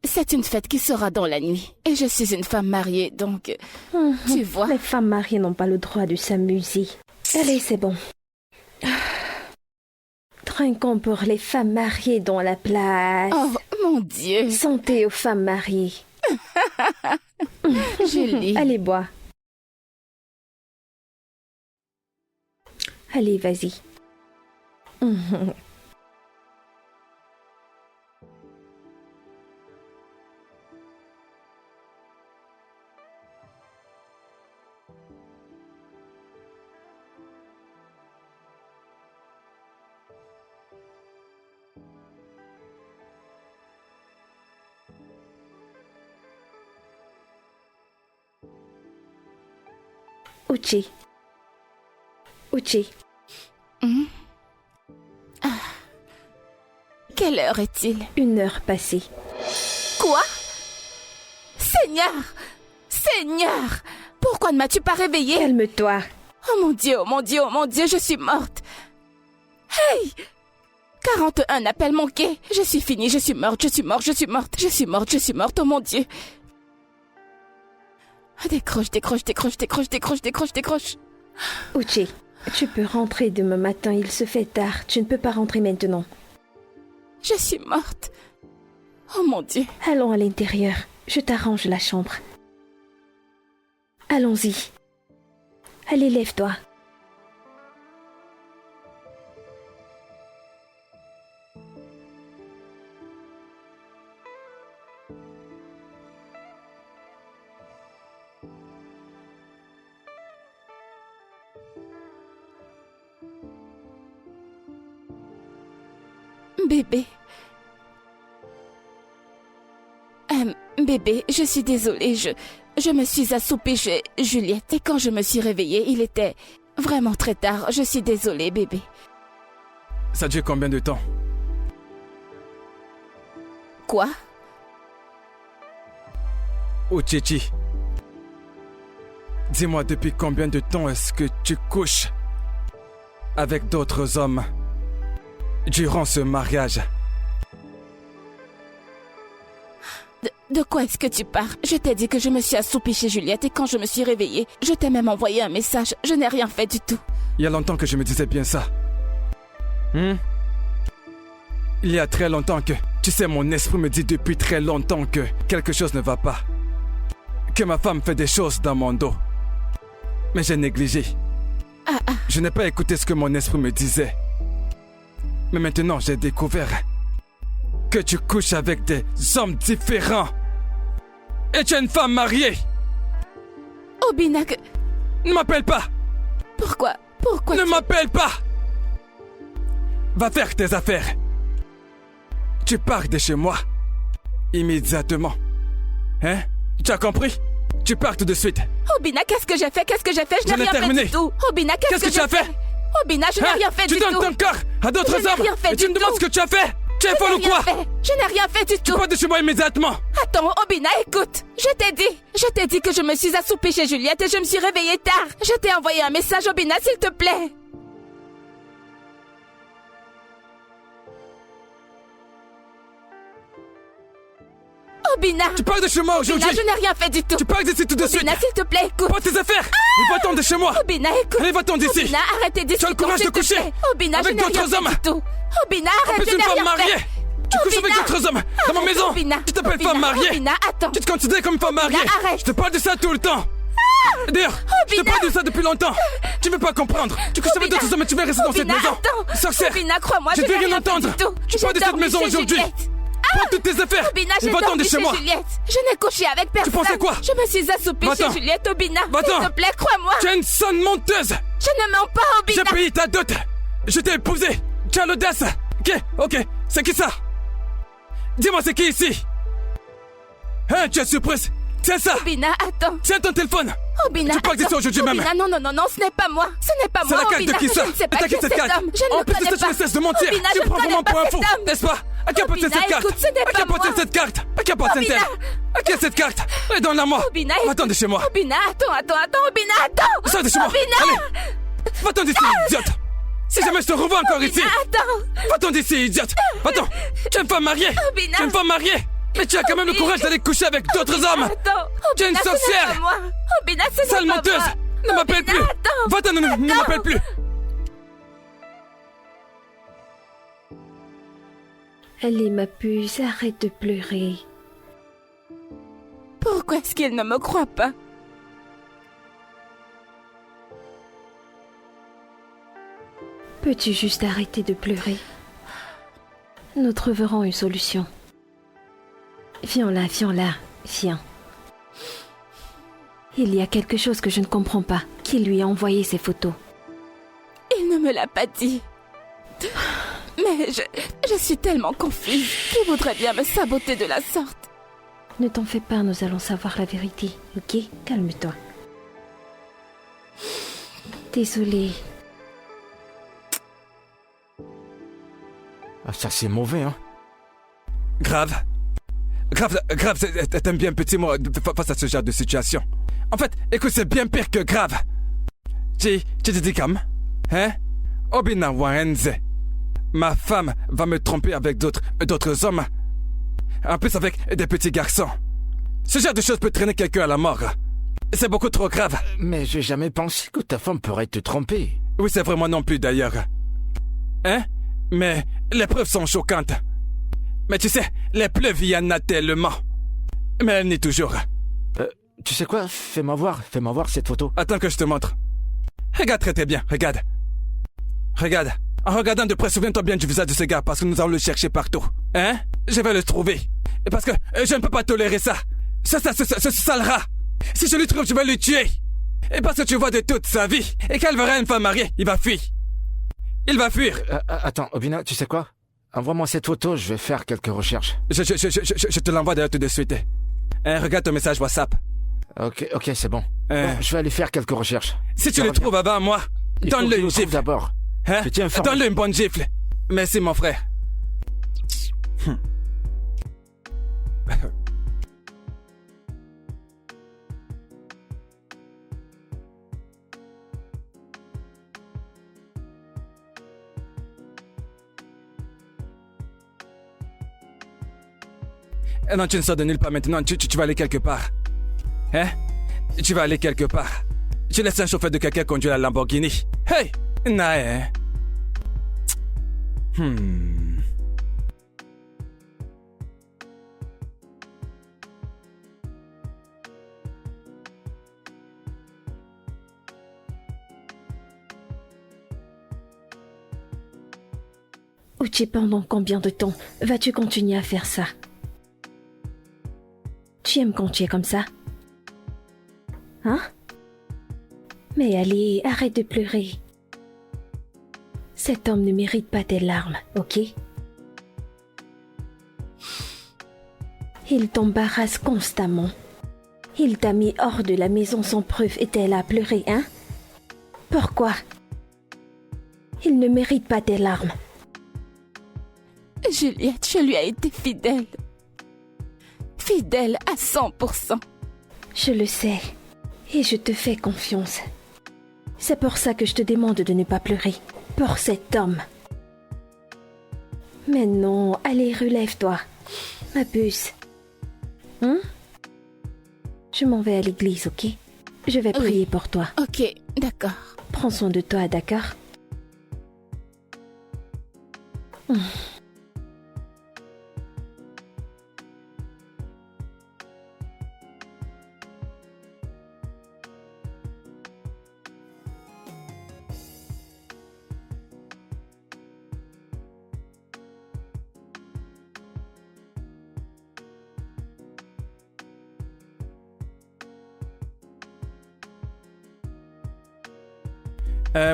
C'est une fête qui sera dans la nuit. Et je suis une femme mariée, donc... Tu vois... Les femmes mariées n'ont pas le droit de s'amuser. Allez, c'est bon. Trinquons pour les femmes mariées dans la place. Oh, mon Dieu. Santé aux femmes mariées. Julie. Allez, bois. Allez, vas-y. Uchi. Uchi. Quelle heure est-il? 1 heure passée. Quoi? Seigneur! Seigneur! Pourquoi ne m'as-tu pas réveillée? Calme-toi. Oh mon Dieu, oh mon Dieu, oh mon Dieu, je suis morte. Hey! 41 appels manqués. Je suis finie, je suis morte, je suis morte, je suis morte, je suis morte, je suis morte, oh mon Dieu. Décroche, décroche, décroche, décroche, décroche, décroche, décroche. Uchi, tu peux rentrer demain matin, il se fait tard. Tu ne peux pas rentrer maintenant. Je suis morte. Oh mon Dieu. Allons à l'intérieur. Je t'arrange la chambre. Allons-y. Allez, lève-toi. Bébé. Bébé, je suis désolée, je me suis assoupie chez Juliette et quand je me suis réveillée, il était vraiment très tard. Je suis désolée, bébé. Ça dure combien de temps? Quoi? Uchichi. Dis-moi, depuis combien de temps est-ce que tu couches avec d'autres hommes durant ce mariage? De quoi est-ce que tu parles? Je t'ai dit que je me suis assoupie chez Juliette et quand je me suis réveillée, je t'ai même envoyé un message. Je n'ai rien fait du tout. Il y a longtemps que je me disais bien ça. Il y a très longtemps que... Tu sais, mon esprit me dit depuis très longtemps que quelque chose ne va pas. Que ma femme fait des choses dans mon dos. Mais j'ai négligé. Je n'ai pas écouté ce que mon esprit me disait. Mais maintenant, j'ai découvert que tu couches avec des hommes différents. Et tu es une femme mariée. Obina, Ne m'appelle pas. Pourquoi Ne m'appelle pas. Va faire tes affaires. Tu pars de chez moi. Immédiatement. Hein? Tu as compris? Tu pars tout de suite. Obina, qu'est-ce que j'ai fait? Qu'est-ce que j'ai fait? Je n'ai J'en ai rien fait terminé. du tout. Obina, qu'est-ce que tu as j'ai fait? Obina, je n'ai rien fait du Tu tout. donnes ton corps à d'autres Je n'ai hommes. rien fait Et tu du me demandes tout. ce que tu as fait? Tu es folle ou quoi? Je n'ai rien fait du Tu tout. pars de chez moi immédiatement. Attends, Obina, écoute. Je t'ai dit que je me suis assoupie chez Juliette et je me suis réveillée tard. Je t'ai envoyé un message, Obina, s'il te plaît. Obina. Tu pars de chez moi aujourd'hui. Obina, je n'ai rien fait du tout. Tu pars d'ici tout de suite. Obina, s'il te plaît, écoute. Prends tes affaires. Et va-t'en de chez moi. Obina, écoute. Allez, va-t'en d'ici. Obina, arrêtez d'ici. Tu as le courage de coucher Obina, je avec n'ai rien d'autres fait hommes. du tout. Obina, En arrête, plus, je une n'ai femme rien mariée. fait. Tu couches avec Obina. d'autres hommes dans ma maison. Obina, Tu t'appelles Obina, femme mariée. Obina, attends. Tu te considères comme une femme mariée. arrête. Je te parle de ça tout le temps. D'ailleurs, je te Obina. parle de ça depuis longtemps. Tu veux pas comprendre. Tu couches avec Obina. d'autres hommes et tu vas rester dans cette Obina, maison. attends. Sorcière. Obina, crois-moi, Je je ne veux n'ai rien rien fait entendre. du tout. Tu pars de J'ai cette maison dormi chez aujourd'hui. Juliette. Prends toutes tes affaires. Obina, Et j'ai va-t'en de dormi chez chez moi. Juliette. Je n'ai couché avec personne. pensais quoi? Je me suis assoupie Va-t'en. chez Juliette, Obina. Va-t'en. S'il te plaît, crois-moi. Tu es une sonne menteuse. Je ne mens pas, J'ai Obina. payé ta dot. Je t'ai épousé. Tu as l'audace. Ok. C'est qui ça? Dis-moi, c'est qui ici? Hein, tu es surprise? C'est ça. Obina, attends. Tiens ton téléphone. Obina, Tu parles de ça attends. aujourd'hui même. Obina, non, ce n'est pas moi. Ce n'est pas C'est moi, la carte Obina. de qui ça? Je ne sais pas T'as qui qui est cette cet carte? homme. Je ne En le plus de connais ça, tu pas. ne cesses de mentir. Obina, Tu je me prends ne vraiment connais pour un pas fou, cet homme. n'est-ce pas? À qui appartient Obina, cette carte? écoute, ce n'est À qui pas appartient moi. cette carte? À qui appartient-elle? Obina. À qui est cette carte? Et donne-la moi. Obina, Va-t'en de chez moi. Obina, attends, Obina, attends. Sors de chez moi. Obina. Allez. Va-t'en d'ici, idiote. Si jamais je te revois encore ici. Attends. Va-t'en d'ici, idiote. Va-t'en. Tu es une femme mariée. Obina. Tu es une femme mariée. Mais tu as quand même le courage d'aller coucher avec d'autres hommes. Attends. Tu es une Obina, ce n'est sorcière. pas moi. Obina, ce n'est Sale pas menteuse. moi. Ne m'appelle Obina, plus. attends. Va-t'en, ne m'appelle plus. Allez, ma puce, arrête de pleurer. Pourquoi est-ce qu'il ne me croit pas? Peux-tu juste arrêter de pleurer? Nous trouverons une solution. Viens là, viens. Il y a quelque chose que je ne comprends pas. Qui lui a envoyé ces photos? Il ne me l'a pas dit. Mais je suis tellement confuse. Qui voudrait bien me saboter de la sorte? Ne t'en fais pas, nous allons savoir la vérité, ok? Calme-toi. Désolée. Ah, ça, c'est mauvais, hein. Grave, t'aimes bien petit mot face à ce genre de situation. En fait, écoute, c'est bien pire que grave. Tu te dis comme, hein? Obina Waenze. Ma femme va me tromper avec d'autres hommes. En plus avec des petits garçons. Ce genre de choses peut traîner quelqu'un à la mort. C'est beaucoup trop grave. Mais j'ai jamais pensé que ta femme pourrait te tromper. Oui, c'est vraiment non plus d'ailleurs. Hein? Mais les preuves sont choquantes. Mais tu sais, les preuves, il y en a tellement. Mais elle nie toujours. Tu sais quoi? Fais-moi voir cette photo. Attends que je te montre. Regarde très bien, regarde. Regarde. En regardant de près, souviens-toi bien du visage de ce gars parce que nous allons le chercher partout. Hein? Je vais le trouver. Et parce que je ne peux pas tolérer ça. Ce sale rat. Si je le trouve, je vais le tuer. Et parce que tu vois de toute sa vie. Et qu'elle verra une femme mariée, il va fuir. Il va fuir. Attends, Obina, tu sais quoi? Envoie-moi cette photo, je vais faire quelques recherches. Je te l'envoie d'ailleurs tout de suite. Hein, regarde ton message WhatsApp. Ok, c'est bon. Bon, je vais aller faire quelques recherches. Si tu le trouves avant moi, donne-le une gifle. D'abord. Hein? Donne-le une bonne gifle. Merci, mon frère. Non, tu ne sors de nulle part maintenant. Tu vas aller quelque part. Hein? Tu vas aller quelque part. Tu laisses un chauffeur de quelqu'un conduire la Lamborghini. Hey! Nae. Uchi, pendant combien de temps vas-tu continuer à faire ça? Tu aimes quand tu es comme ça? Hein? Mais allez, arrête de pleurer. Cet homme ne mérite pas tes larmes, ok? Il t'embarrasse constamment. Il t'a mis hors de la maison sans preuve et t'es là à pleurer, hein? Pourquoi? Il ne mérite pas tes larmes. Juliette, je lui ai été fidèle. Fidèle à 100%. Je le sais. Et je te fais confiance. C'est pour ça que je te demande de ne pas pleurer. Pour cet homme. Mais non, allez, relève-toi. Ma puce. Hein? Je m'en vais à l'église, ok? Je vais prier pour toi. Ok, d'accord. Prends soin de toi, d'accord?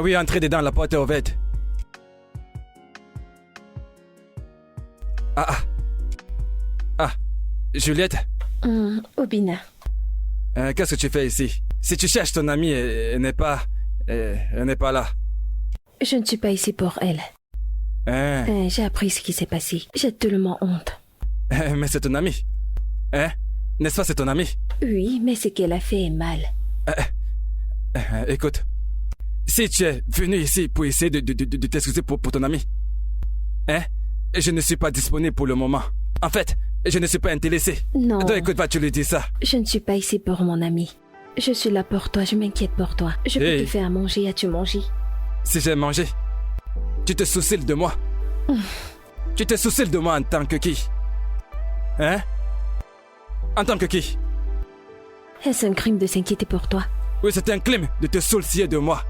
Oui, entrez dedans, la porte est ouverte. Juliette? Obina. Qu'est-ce que tu fais ici? Si tu cherches ton amie, elle n'est pas là. Je ne suis pas ici pour elle. J'ai appris ce qui s'est passé. J'ai tellement honte. Mais c'est ton amie. Hein? N'est-ce pas, c'est ton amie? Oui, mais ce qu'elle a fait est mal. Écoute, si tu es venu ici pour essayer de t'excuser pour ton ami, hein? Je ne suis pas disponible pour le moment. En fait, je ne suis pas intéressé. Non. Donc écoute, tu lui dis ça. Je ne suis pas ici pour mon ami. Je suis là pour toi, je m'inquiète pour toi. Je peux te faire à manger, as-tu mangé? Si j'ai mangé, tu te soucies de moi. Tu te soucies de moi en tant que qui? Hein? En tant que qui? Est-ce un crime de s'inquiéter pour toi? Oui, c'est un crime de te soucier de moi.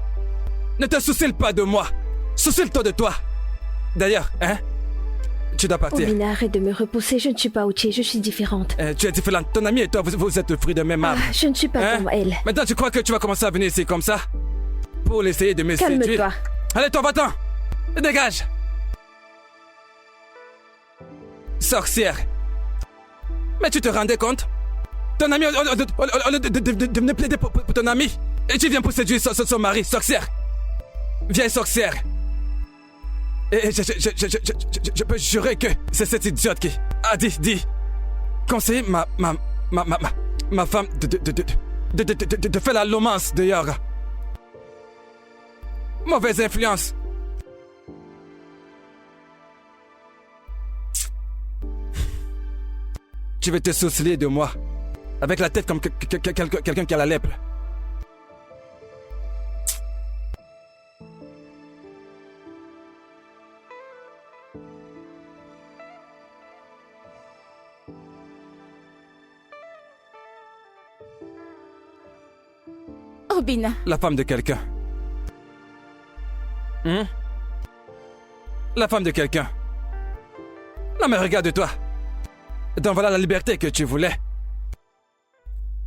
Ne te soucie pas de moi. Soucie-toi de toi. D'ailleurs, hein? Tu dois partir. Obina, arrête de me repousser. Je ne suis pas Uchi, je suis différente. Tu es différente. Ton amie et toi, vous êtes fruits de même arbre. Je ne suis pas comme elle. Maintenant, tu crois que tu vas commencer à venir ici comme ça? Pour essayer de me séduire? Calme-toi. Allez, toi, va-t'en. Dégage. Sorcière. Mais tu te rendais compte? Ton ami, de venir plaider pour ton ami. Et tu viens pour séduire son mari, sorcière. Vieille sorcière. Et je peux jurer que c'est cette idiote qui a dit conseiller ma femme de faire la lomance dehors. Mauvaise influence. Tu veux te soucier de moi avec la tête comme quelqu'un qui a la lèpre. Obina. La femme de quelqu'un. La femme de quelqu'un. Non mais regarde-toi. Donc voilà la liberté que tu voulais.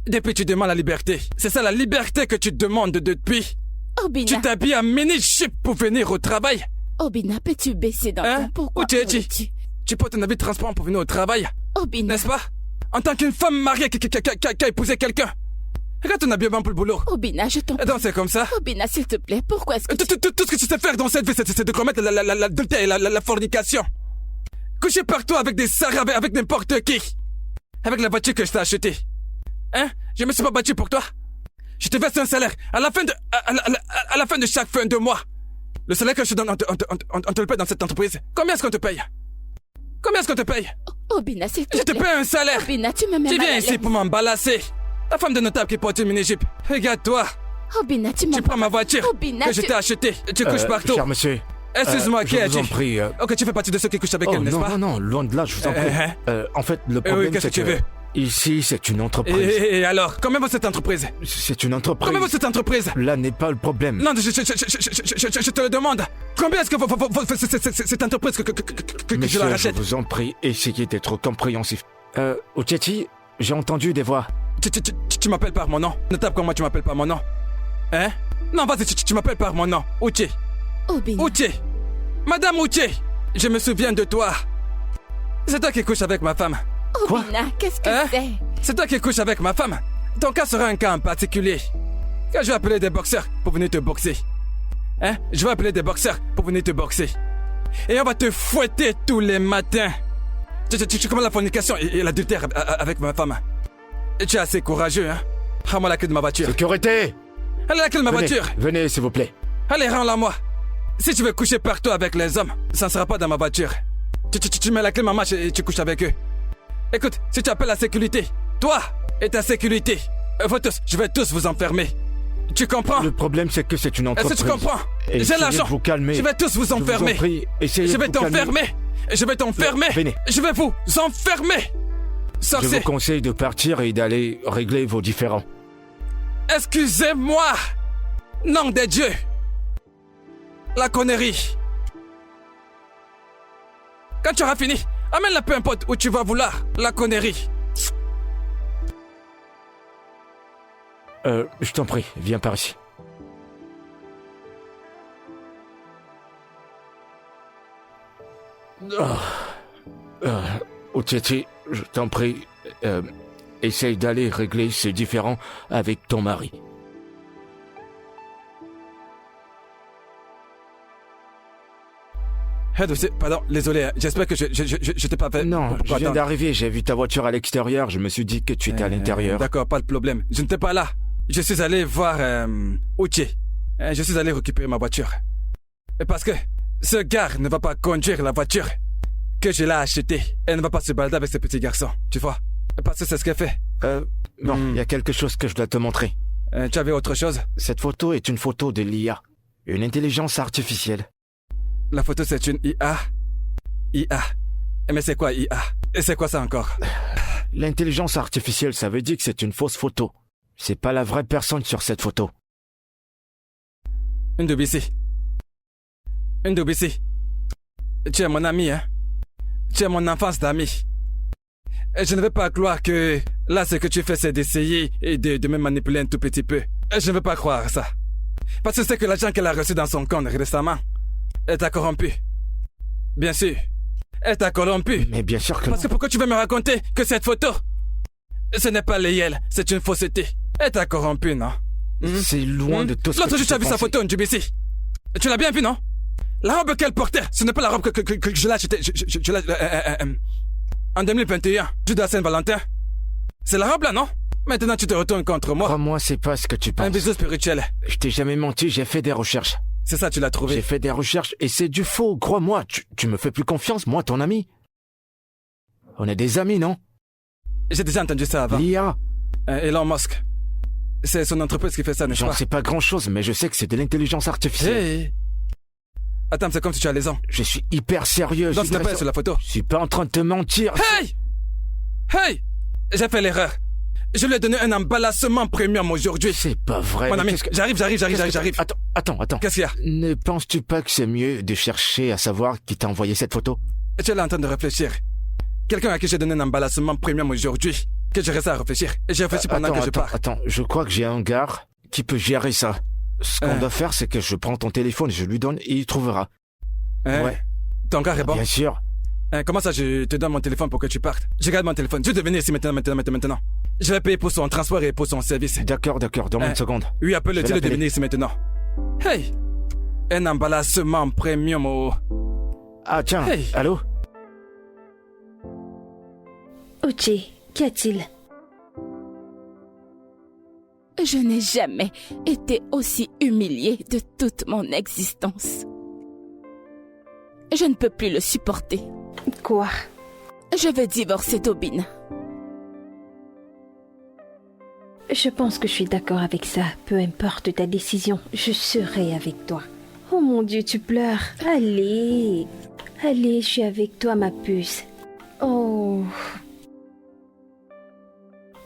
Depuis tu demandes la liberté. C'est ça la liberté que tu demandes depuis. Obina. Tu t'habilles en mini-chip pour venir au travail. Obina, peux-tu baisser d'un ton? Pourquoi Où tu portes un habit transparent pour venir au travail. Obina. N'est-ce pas? En tant qu'une femme mariée qui a épousé quelqu'un. Regarde ton habillement pour le boulot. Obina, je t'en prie. Donc c'est comme ça. Obina, s'il te plaît, pourquoi est-ce que Tout ce que tu sais faire dans cette vie, c'est de commettre l'adultère et la fornication. Coucher partout avec des sarabes, avec n'importe qui. Avec la voiture que je t'ai achetée. Hein? Je me suis pas battu pour toi. Je te verse un salaire à la fin de chaque fin de mois. Le salaire que je te donne, on te le paye dans cette entreprise. Combien est-ce qu'on te paye? Combien est-ce qu'on te paye? Obina, s'il te plaît. Je te paye un salaire. Obina, tu me mets Tu mal à viens l'aise. ici pour m'embalasser. La femme de notable qui porte une mini-jupe. Regarde-toi. Obina, tu prends ma voiture Obina, que je t'ai achetée. Tu couches partout. Cher monsieur. Excuse-moi, qui Je vous en prie. Ok, tu fais partie de ceux qui couchent avec elle, n'est-ce pas? Non, loin de là, je vous en prie. En fait, le problème, qu'est-ce c'est que tu veux? ici, c'est une entreprise. Et alors, combien vaut cette entreprise? C'est une entreprise. Combien vaut cette entreprise? Là n'est pas le problème. Non, je te le demande. Combien est-ce que vaut cette entreprise que je Monsieur, la je rachète? vous en prie, essayez d'être compréhensif. Ochechi, j'ai entendu des voix. Tu m'appelles par mon nom. Notable comme moi, tu m'appelles par mon nom. Hein? Non, vas-y, tu m'appelles par mon nom. Uche. Obina. Uche. Madame Uche. Je me souviens de toi. C'est toi qui couches avec ma femme. Obina, qu'est-ce que Hein? c'est? C'est toi qui couches avec ma femme. Ton cas sera un cas en particulier. Quand je vais appeler des boxeurs pour venir te boxer. Hein? Je vais appeler des boxeurs pour venir te boxer. Et on va te fouetter tous les matins. Tu commences la fornication et l'adultère avec ma femme. Et tu es assez courageux, hein? Rends-moi la clé de ma voiture. Sécurité! Allez, la clé de ma Venez, voiture. venez, s'il vous plaît. Allez, rends-la moi. Si tu veux coucher partout avec les hommes, ça ne sera pas dans ma voiture. Tu mets la clé de ma marche et tu couches avec eux. Écoute, si tu appelles la sécurité, toi et ta sécurité, je vais tous vous enfermer. Tu comprends? Le problème, c'est que c'est une Est-ce entreprise. que tu comprends? J'ai Essayez l'argent. de vous calmer. Je vais tous vous Je vous en enfermer. prie, essayez Je de vais vous calmer. t'enfermer. Je vais t'enfermer. Venez. Je vais vous enfermer. Je Sorcier. vous conseille de partir et d'aller régler vos différends. Excusez-moi. Nom des dieux. La connerie. Quand tu auras fini, amène-la peu importe où tu vas vouloir. La connerie. Je t'en prie, viens par ici. Ochechi, je t'en prie, essaye d'aller régler ces différends avec ton mari. Pardon, désolé, j'espère que je t'ai pas fait... Non, je viens d'arriver, j'ai vu ta voiture à l'extérieur, je me suis dit que tu étais à l'intérieur. D'accord, pas de problème. Je n'étais pas là. Je suis allé voir Uche. Je suis allé récupérer ma voiture. Et parce que ce gars ne va pas conduire la voiture que je l'ai achetée. Elle ne va pas se balader avec ce petit garçon, tu vois. Parce que c'est ce qu'elle fait. Non, il y a quelque chose que je dois te montrer. Tu avais autre chose? Cette photo est une photo de l'IA, une intelligence artificielle. La photo, c'est une IA. IA. Mais c'est quoi IA? Et c'est quoi ça encore? L'intelligence artificielle, ça veut dire que c'est une fausse photo. C'est pas la vraie personne sur cette photo. Une Ndubisi. Tu es mon ami, hein? Tu es mon enfance d'ami. Et je ne vais pas croire que là, ce que tu fais, c'est d'essayer et de me manipuler un tout petit peu. Et je ne veux pas croire ça. Parce que c'est que l'argent qu'elle a reçu dans son compte récemment, elle t'a corrompu. Bien sûr. Elle t'a corrompu. Mais bien sûr que Parce que pourquoi tu veux me raconter que cette photo, ce n'est pas réel, c'est une fausseté. Elle t'a corrompu, non? c'est loin de tout ce que L'autre jour, tu as vu sa pensais. photo, Ndubisi. Tu l'as bien vu, non? La robe qu'elle portait, ce n'est pas la robe que je l'ai achetée. Je l'ai... en 2021, jour de la Saint-Valentin. C'est la robe là, non? Maintenant, tu te retournes contre moi. Crois-moi, c'est pas ce que tu penses. Un bisou spirituel. Je t'ai jamais menti, j'ai fait des recherches. C'est ça, tu l'as trouvé. J'ai fait des recherches et c'est du faux, crois-moi. Tu me fais plus confiance, moi, ton ami. On est des amis, non? J'ai déjà entendu ça avant. L'IA. Elon Musk. C'est son entreprise qui fait ça, n'est-ce J'en pas? sais pas grand-chose, mais je sais que c'est de l'intelligence artificielle. Hey. Attends, c'est comme si tu as les ans. Je suis hyper sérieux. Donc, ce n'est pas sur la photo. Je suis pas en train de te mentir. Hey! Hey! J'ai fait l'erreur. Je lui ai donné un emballissement premium aujourd'hui. C'est pas vrai. Mon ami, j'arrive. Attends. Qu'est-ce qu'il y a? Ne penses-tu pas que c'est mieux de chercher à savoir qui t'a envoyé cette photo? Tu es là en train de réfléchir. Quelqu'un à qui j'ai donné un emballissement premium aujourd'hui. Que je reste à réfléchir. Et j'ai réfléchi pendant que je pars. Attends, je crois que j'ai un gars qui peut gérer ça. Ce qu'on doit faire, c'est que je prends ton téléphone et je lui donne et il trouvera. Ouais. Ton gars est bon? Bien sûr. Comment ça, je te donne mon téléphone pour que tu partes? Je garde mon téléphone. Je vais venir ici maintenant. Je vais payer pour son transport et pour son service. D'accord. Donne-moi une seconde. Oui, appelle-le, dis-le de venir ici maintenant. Hey! Un emballissement premium au... Ah, tiens, hey. Allô? Uche, qu'y a-t-il? Je n'ai jamais été aussi humiliée de toute mon existence. Je ne peux plus le supporter. Quoi? Je veux divorcer d'Obina. Je pense que je suis d'accord avec ça. Peu importe ta décision, je serai avec toi. Oh mon Dieu, tu pleures. Allez, je suis avec toi, ma puce. Oh.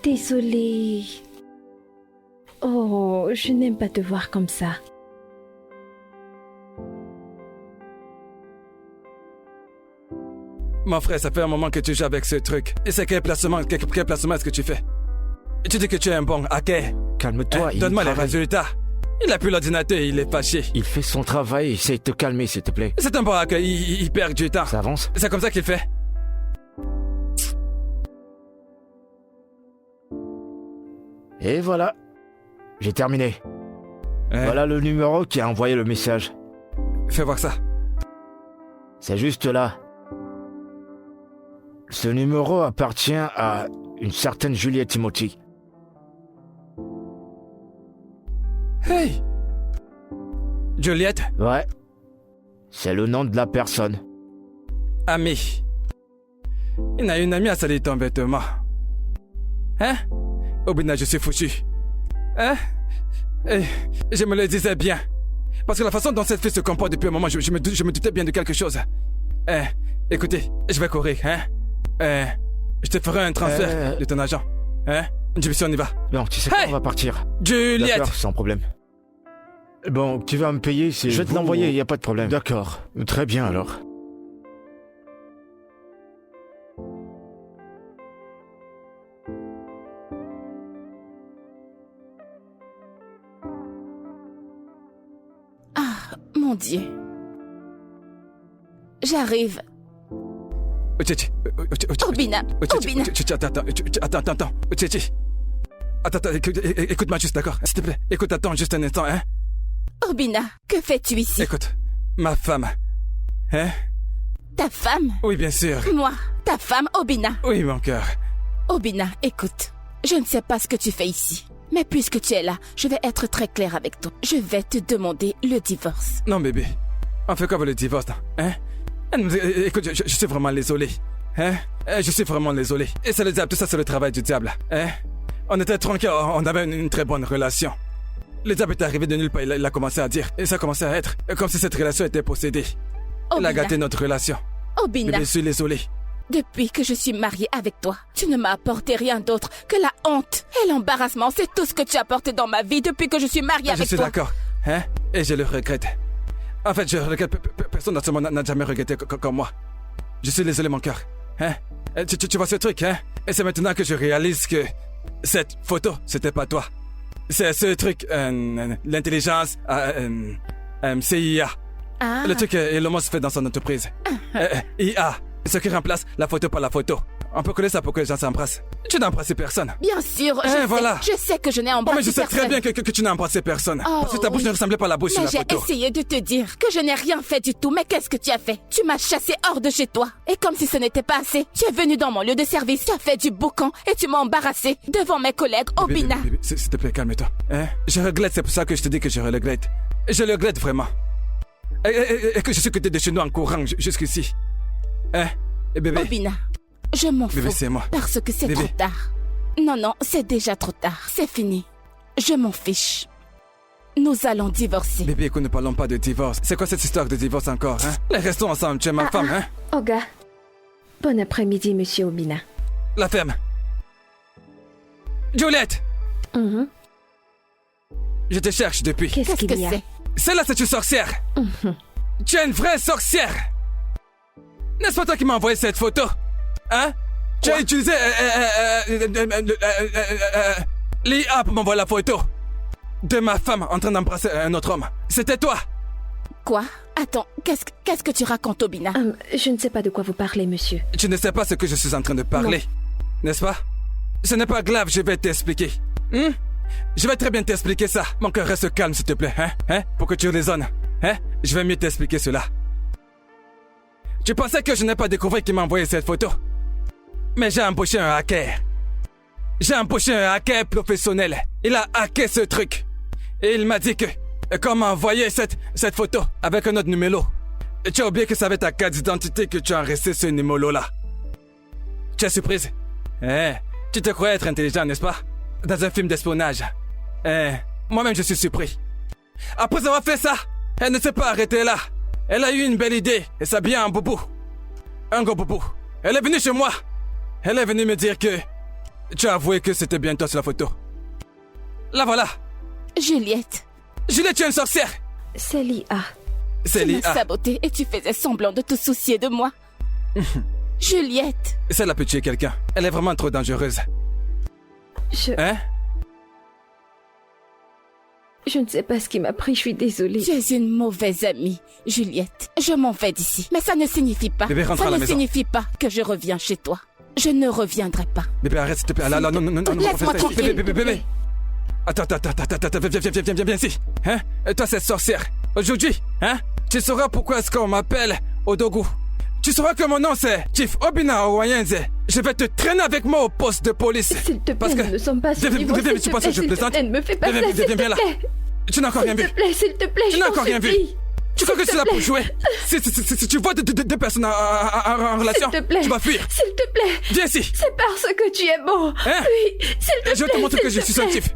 Désolée. Oh, je n'aime pas te voir comme ça. Mon frère, ça fait un moment que tu joues avec ce truc. Et c'est quel placement est-ce que tu fais? Tu dis que tu es un bon hacker. Calme-toi. Donne-moi les résultats. Il a plus l'ordinateur et il est fâché. Il fait son travail, essaye de te calmer, s'il te plaît. C'est un bon hacker, il perd du temps. Ça avance? C'est comme ça qu'il fait. Et voilà. J'ai terminé. Voilà le numéro qui a envoyé le message. Fais voir ça. C'est juste là. Ce numéro appartient à une certaine Juliette Timothy. Hey! Juliette? Ouais. C'est le nom de la personne. Ami. Il a une amie à salir ton vêtement. Hein? Obina, je suis foutu. Hein? Et je me le disais bien. Parce que la façon dont cette fille se comporte depuis un moment, je me doutais bien de quelque chose. Écoutez, je vais courir, hein? Je te ferai un transfert de ton agent. Hein? Si on y va. Non, tu sais quoi, on va partir. Juliette! D'accord, sans problème. Bon, tu vas me payer, c'est... Je vais te l'envoyer, y a pas de problème. D'accord. Très bien, alors. Ah, mon Dieu. J'arrive. Obina. Attends, écoute-moi juste, d'accord? S'il te plaît, attends juste un instant, hein? Obina, que fais-tu ici? Écoute, ma femme. Hein? Ta femme? Oui, bien sûr. Moi, ta femme, Obina. Oui, mon cœur. Obina, écoute. Je ne sais pas ce que tu fais ici. Mais puisque tu es là, je vais être très claire avec toi. Je vais te demander le divorce. Non, bébé. On fait quoi avec le divorce, hein? Écoute, je suis vraiment désolé. Hein? Je suis vraiment désolé. Et c'est le diable, tout ça c'est le travail du diable. Hein? On était tranquilles, on avait une très bonne relation. Le diable est arrivé de nulle part, il a commencé à dire. Et ça a commencé à être comme si cette relation était possédée. Il a gâté notre relation. Obina. Bébé, je suis désolé. Depuis que je suis mariée avec toi, tu ne m'as apporté rien d'autre que la honte et l'embarrassement. C'est tout ce que tu as apporté dans ma vie depuis que je suis mariée avec toi. Je suis d'accord. Hein? Et je le regrette. En fait, je regrette. Personne dans ce monde n'a jamais regretté comme moi. Je suis désolé, mon cœur. Hein? Tu vois ce truc, hein? Et c'est maintenant que je réalise que cette photo, c'était pas toi. C'est ce truc, l'intelligence, CIA. Ah. Le truc Elon Musk fait dans son entreprise. IA. Ce qui remplace la photo par la photo. On peut coller ça pour que les gens s'embrassent. Tu n'as embrassé personne. Bien sûr, voilà. je sais que je n'ai Oh, embrassé mais je sais personne. très bien que tu n'as embrassé personne. Oh, parce que ta bouche oui. ne ressemblait pas à la bouche sur Mais la j'ai photo. essayé de te dire que je n'ai rien fait du tout. Mais qu'est-ce que tu as fait? Tu m'as chassé hors de chez toi. Et comme si ce n'était pas assez, tu es venu dans mon lieu de service, tu as fait du boucan et tu m'as embarrassé devant mes collègues au Bébé, Bina. bébé, s'il te plaît, calme-toi. Hein? Je regrette, c'est pour ça que je te dis que je regrette. Je le regrette vraiment. Et que je suis quitté de chez nous en courant jusqu'ici. Hein? Et bébé, Obina, je m'en bébé, fous. c'est moi. Parce que c'est Bébé. trop tard. Non, c'est déjà trop tard. C'est fini. Je m'en fiche. Nous allons divorcer. Bébé, écoute, ne parlons pas de divorce. C'est quoi cette histoire de divorce encore, hein? Les restons ensemble, tu es ma femme, hein? Oga. Bon après-midi, monsieur Obina. La ferme. Juliette! Mhm. Je te cherche depuis. Qu'est-ce Qu'est-ce qu'il que y a? c'est? Celle-là, c'est une sorcière. Tu es une vraie sorcière. N'est-ce pas toi qui m'as envoyé cette photo? Hein? Tu as utilisé l'IA pour m'envoyer la photo de ma femme en train d'embrasser un autre homme. C'était toi. Quoi? Attends, qu'est-ce que tu racontes, Obina? Je ne sais pas de quoi vous parlez, monsieur. Tu ne sais pas ce que je suis en train de parler, n'est-ce pas? Ce n'est pas grave, je vais t'expliquer. Je vais très bien t'expliquer ça. Mon cœur reste calme, s'il te plaît, hein? Pour que tu raisonnes. Hein? Je vais mieux t'expliquer cela. Tu pensais que je n'ai pas découvert qui m'a envoyé cette photo? Mais j'ai embauché un hacker. J'ai embauché un hacker professionnel. Il a hacké ce truc. Et il m'a dit que... Quand m'a envoyé cette photo avec un autre numéro. Et tu as oublié que ça avait ta carte d'identité que tu as resté ce numéro-là. Tu es surprise? Tu te croyais être intelligent, n'est-ce pas? Dans un film d'espionnage. Moi-même, je suis surpris. Après avoir fait ça, elle ne s'est pas arrêtée là. Elle a eu une belle idée et s'habiller en boubou. Un gros boubou. Elle est venue chez moi. Elle est venue me dire que... Tu as avoué que c'était bien toi sur la photo. La voilà. Juliette, Juliette, tu es une sorcière. C'est l'IA. C'est tu m'as l'IA. saboté et tu faisais semblant de te soucier de moi. Juliette, Celle-là peut tuer quelqu'un. Elle est vraiment trop dangereuse. Hein? Je ne sais pas ce qui m'a pris, je suis désolée. tu es une mauvaise amie, Juliette. Je m'en vais d'ici. Mais ça ne signifie pas. Bébé, rentre ça à la ne maison. signifie pas que je reviens chez toi. Je ne reviendrai pas. Bébé, arrête, s'il te plaît. Là, non, non, non, non. Laisse-moi tranquille. Bébé. Attends, viens ici. Hein? Et toi, cette sorcière. Aujourd'hui, hein? Tu sauras pourquoi est-ce qu'on m'appelle Odogu. Tu sauras que mon nom c'est Chief Obina Owayenze. Je vais te traîner avec moi au poste de police. S'il te Parce plaît, que... nous ne sommes pas sur Viens, niveau, viens, s'il tu te penses que plaît, je s'il te plaisante? plaît, ne me fais pas ça, s'il te Viens là. plaît. Tu n'as encore rien vu. S'il te plaît, Tu je n'as t'en encore rien vu. supplie. Tu crois que c'est là pour jouer? Si tu vois deux personnes en relation, S'il te plaît. tu vas fuir. S'il te plaît. Viens ici. C'est parce que tu es beau. Hein? Oui, s'il te plaît. Je vais te montrer que s'il je te suis un plaît. Chief.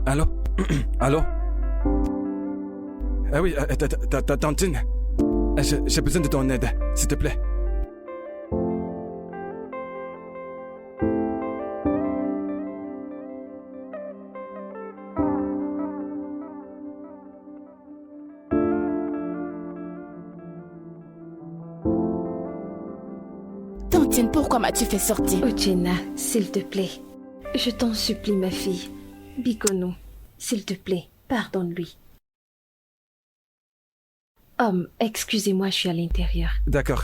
Allô? Allô? Ah oui, ta tantine. J'ai besoin de ton aide, s'il te plaît. Tantine, pourquoi m'as-tu fait sortir? Uchenna, s'il te plaît. Je t'en supplie, ma fille. Bikono, s'il te plaît, pardonne-lui. Homme, excusez-moi, je suis à l'intérieur. D'accord.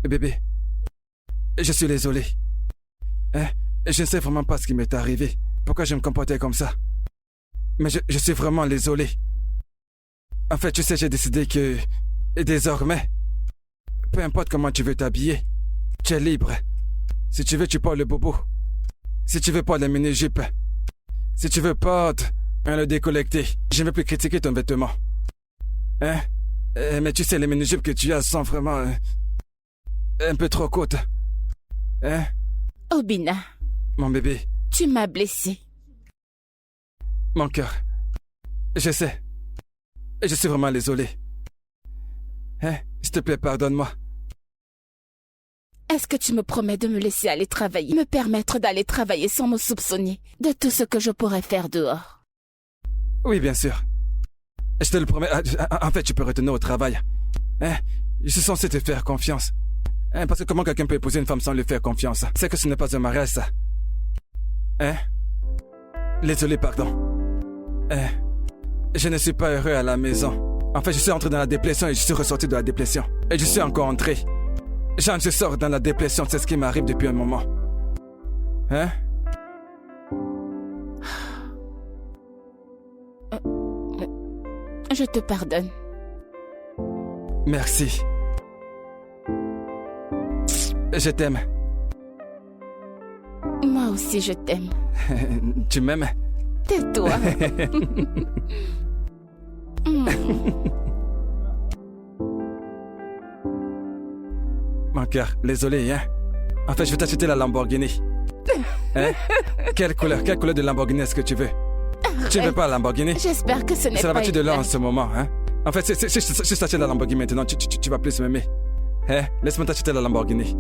Bébé, je suis désolé. Je ne sais vraiment pas ce qui m'est arrivé. Pourquoi je me comportais comme ça. Mais je suis vraiment désolé. En fait, tu sais, j'ai décidé que... désormais, peu importe comment tu veux t'habiller, tu es libre. Si tu veux, tu portes le bobo. Si tu veux, porte la mini-jupe. Si tu veux, porte le décollecté. Je ne veux plus critiquer ton vêtement. Mais tu sais, les mini-jupes que tu as sont vraiment... un peu trop courtes. Obina. Mon bébé. Tu m'as blessé. Mon cœur. Je sais. Je suis vraiment désolé. S'il te plaît, pardonne-moi. Est-ce que tu me promets de me laisser aller travailler, me permettre d'aller travailler sans me soupçonner de tout ce que je pourrais faire dehors? Oui, bien sûr. Je te le promets. En fait, tu peux retourner au travail. Je suis censé te faire confiance. Parce que comment quelqu'un peut épouser une femme sans lui faire confiance? C'est que ce n'est pas un mariage, ça. Désolé, pardon. Je ne suis pas heureux à la maison. En fait, je suis entré dans la dépression et je suis ressorti de la dépression. Et je suis encore entré. Jean, je sors dans la dépression, c'est ce qui m'arrive depuis un moment. Je te pardonne. Merci. Je t'aime. Moi aussi, je t'aime. Tu m'aimes? Tais-toi. Mon cœur, désolé, En fait, je vais t'acheter la Lamborghini. Quelle couleur de Lamborghini est-ce que tu veux? Tu ne veux pas la Lamborghini? J'espère que ce n'est pas... C'est la voiture de l'an en ce moment, En fait, si je t'achète la Lamborghini maintenant, tu vas plus m'aimer. Laisse-moi t'acheter la Lamborghini.